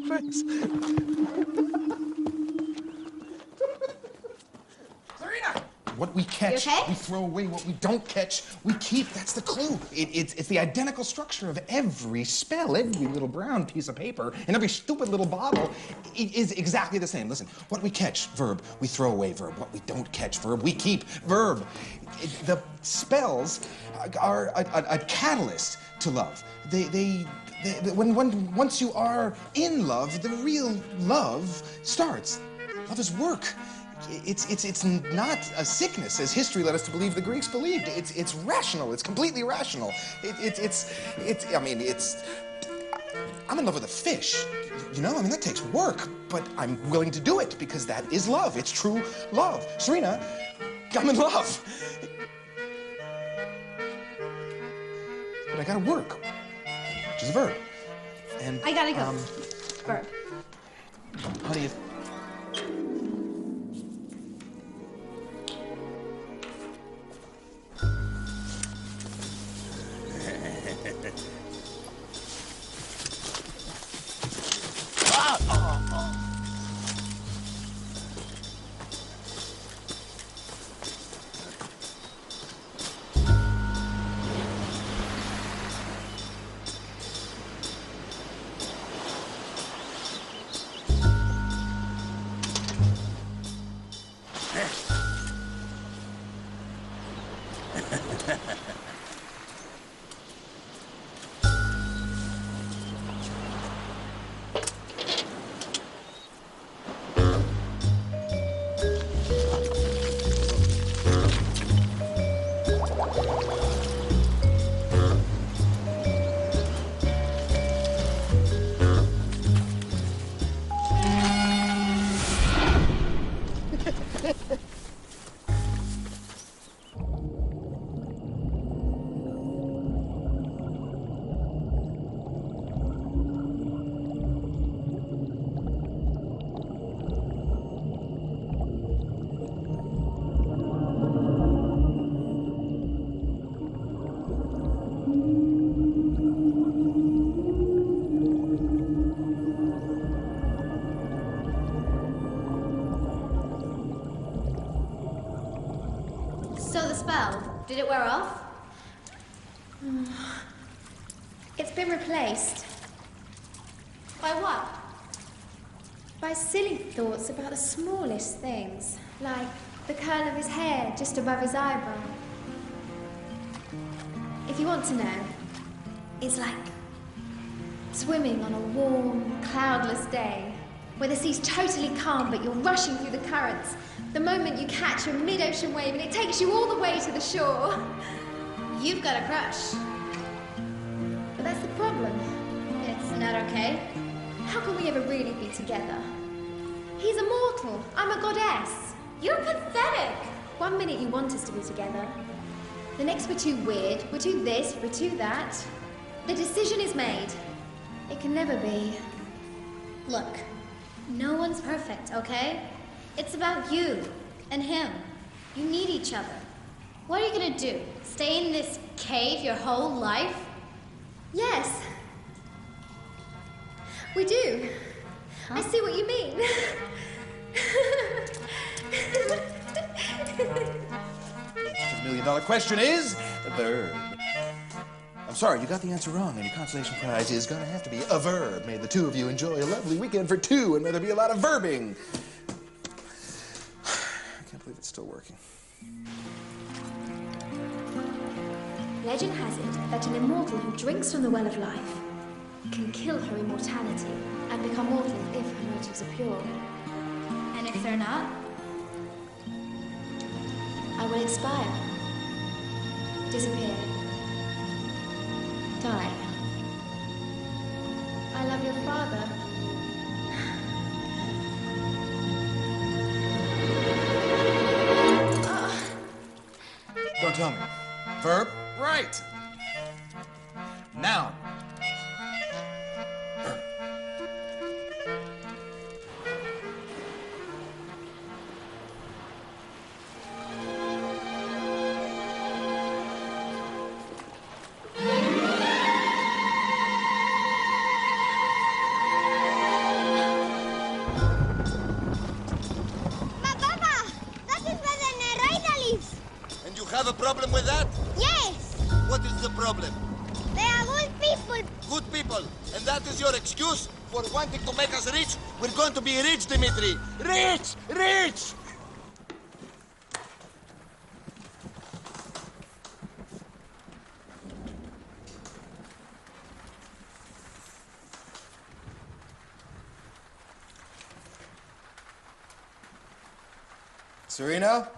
Thanks. Serena! What we catch, we throw away. What we don't catch, we keep. That's the clue. It's the identical structure of every spell. Every little brown piece of paper and every stupid little bottle is exactly the same. Listen, what we catch, verb. We throw away, verb. What we don't catch, verb. We keep, verb. The spells are a catalyst to love. Once you are in love, the real love starts. Love is work. It's not a sickness, as history led us to believe the Greeks believed. It's rational. It's completely rational. I'm in love with a fish. You know, that takes work, but I'm willing to do it because that is love. It's true love. Serena, I'm in love. But I gotta work, which is a verb. And I gotta go. Verb. Honey, if... It's been replaced. By what? By silly thoughts about the smallest things, like the curl of his hair just above his eyebrow. If you want to know, it's like swimming on a warm, cloudless day, where the sea's totally calm but you're rushing through the currents. The moment you catch a mid-ocean wave and it takes you all the way to the shore, you've got a crush. But that's the problem. It's not okay. How can we ever really be together? He's a mortal. I'm a goddess. You're pathetic. One minute you want us to be together. The next we're too weird, we're too this, we're too that. The decision is made. It can never be. Look, no one's perfect, okay? It's about you and him. You need each other. What are you gonna do? Stay in this cave your whole life? Yes. We do. Huh? I see what you mean. The million-dollar question is a verb. I'm sorry, you got the answer wrong, and your consolation prize is gonna have to be a verb. May the two of you enjoy a lovely weekend for two, and may there be a lot of verbing. I can't believe it's still working. Legend has it that an immortal who drinks from the well of life can kill her immortality and become mortal if her motives are pure. And if they're not, I will expire, disappear, die. I love your father. Don't tell me. Verb? Right. Noun. Have a problem with that? Yes! What is the problem? They are good people. Good people. And that is your excuse for wanting to make us rich? We're going to be rich, Dimitri. Rich! Rich! Serena?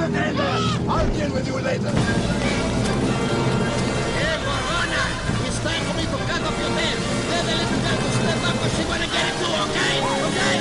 I'll deal with you later. Hey, Morona! It's time for me to cut off your tail. Tell the little girl to step up or she's gonna get it too, okay? Okay?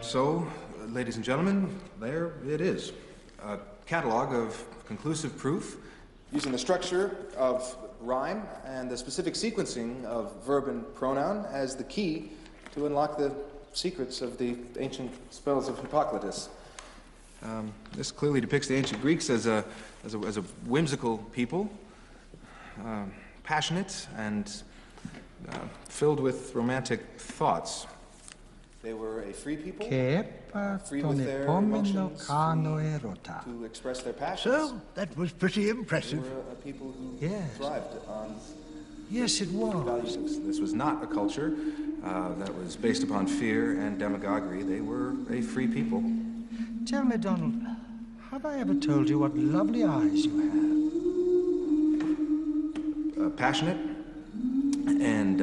So, ladies and gentlemen, there it is. A catalog of conclusive proof using the structure of rhyme and the specific sequencing of verb and pronoun as the key to unlock the secrets of the ancient spells of Hippocrates. This clearly depicts the ancient Greeks as a whimsical people, passionate and filled with romantic thoughts. They were a free people, free with their emotions, to express their passions. So, that was pretty impressive. They were a people who thrived on Yes, it was. values. This was not a culture that was based upon fear and demagoguery. They were a free people. Tell me, Donald, have I ever told you what lovely eyes you have? Passionate and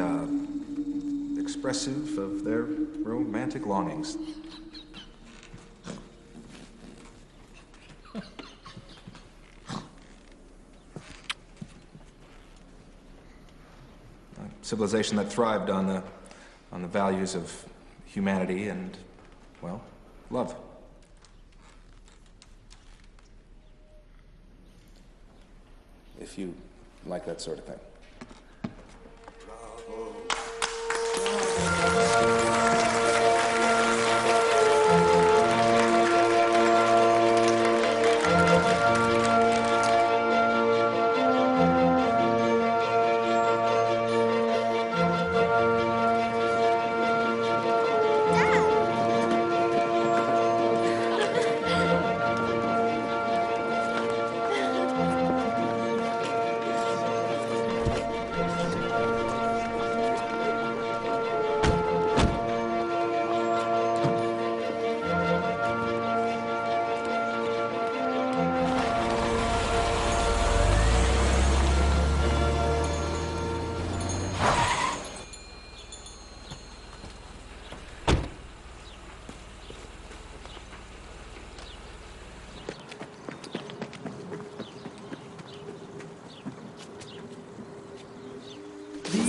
expressive of their romantic longings. A civilization that thrived on the values of humanity and, well, love. If you like that sort of thing.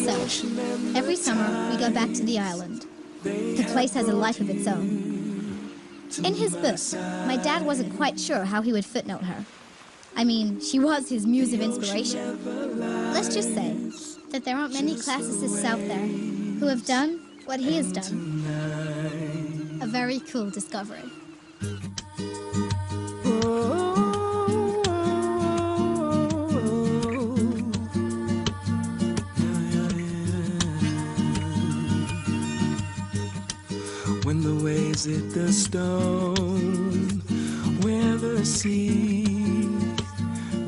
So, every summer we go back to the island. The place has a life of its own. In his book, my dad wasn't quite sure how he would footnote her. I mean, she was his muse of inspiration. Let's just say that there aren't many classicists out there who have done what he has done. A very cool discovery. When the waves hit the stone, where the sea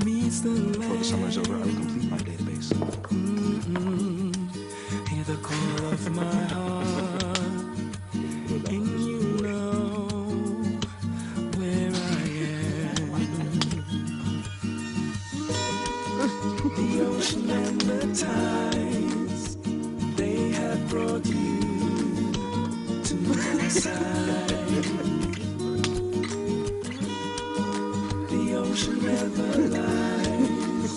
meets the land. Before the summer's over, I will complete my database. Hear the call of my heart, and you know where I am. The ocean and the tides, they have brought you to my side. The ocean never lies,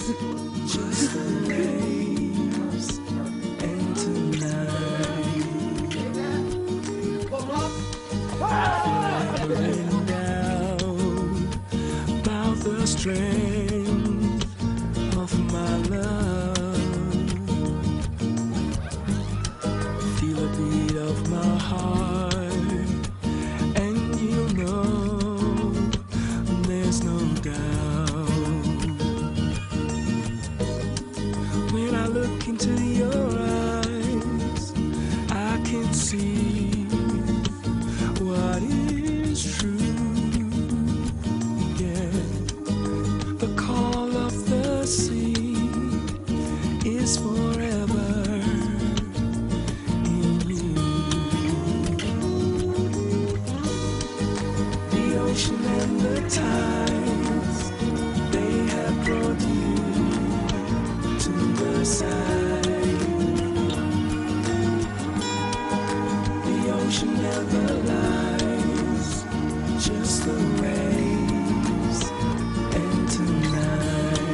just the waves. And tonight heart, and you know there's no doubt. When I look into your eyes, I can see what is true. Yeah, the call of the sea is forever in you. The ocean and the tides, they have brought you to the side. The ocean never lies, just the waves. And tonight,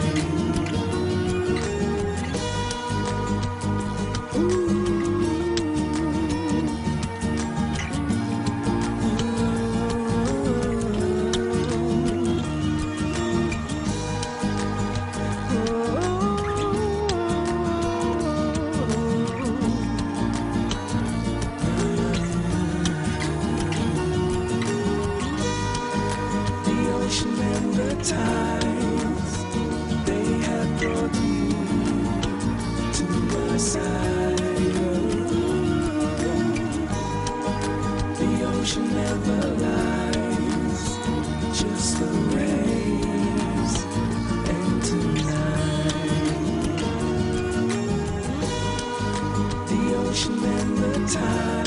the ocean and the tides, they have brought you to the side. The ocean never lies, just the waves. And tonight, the ocean and the tides.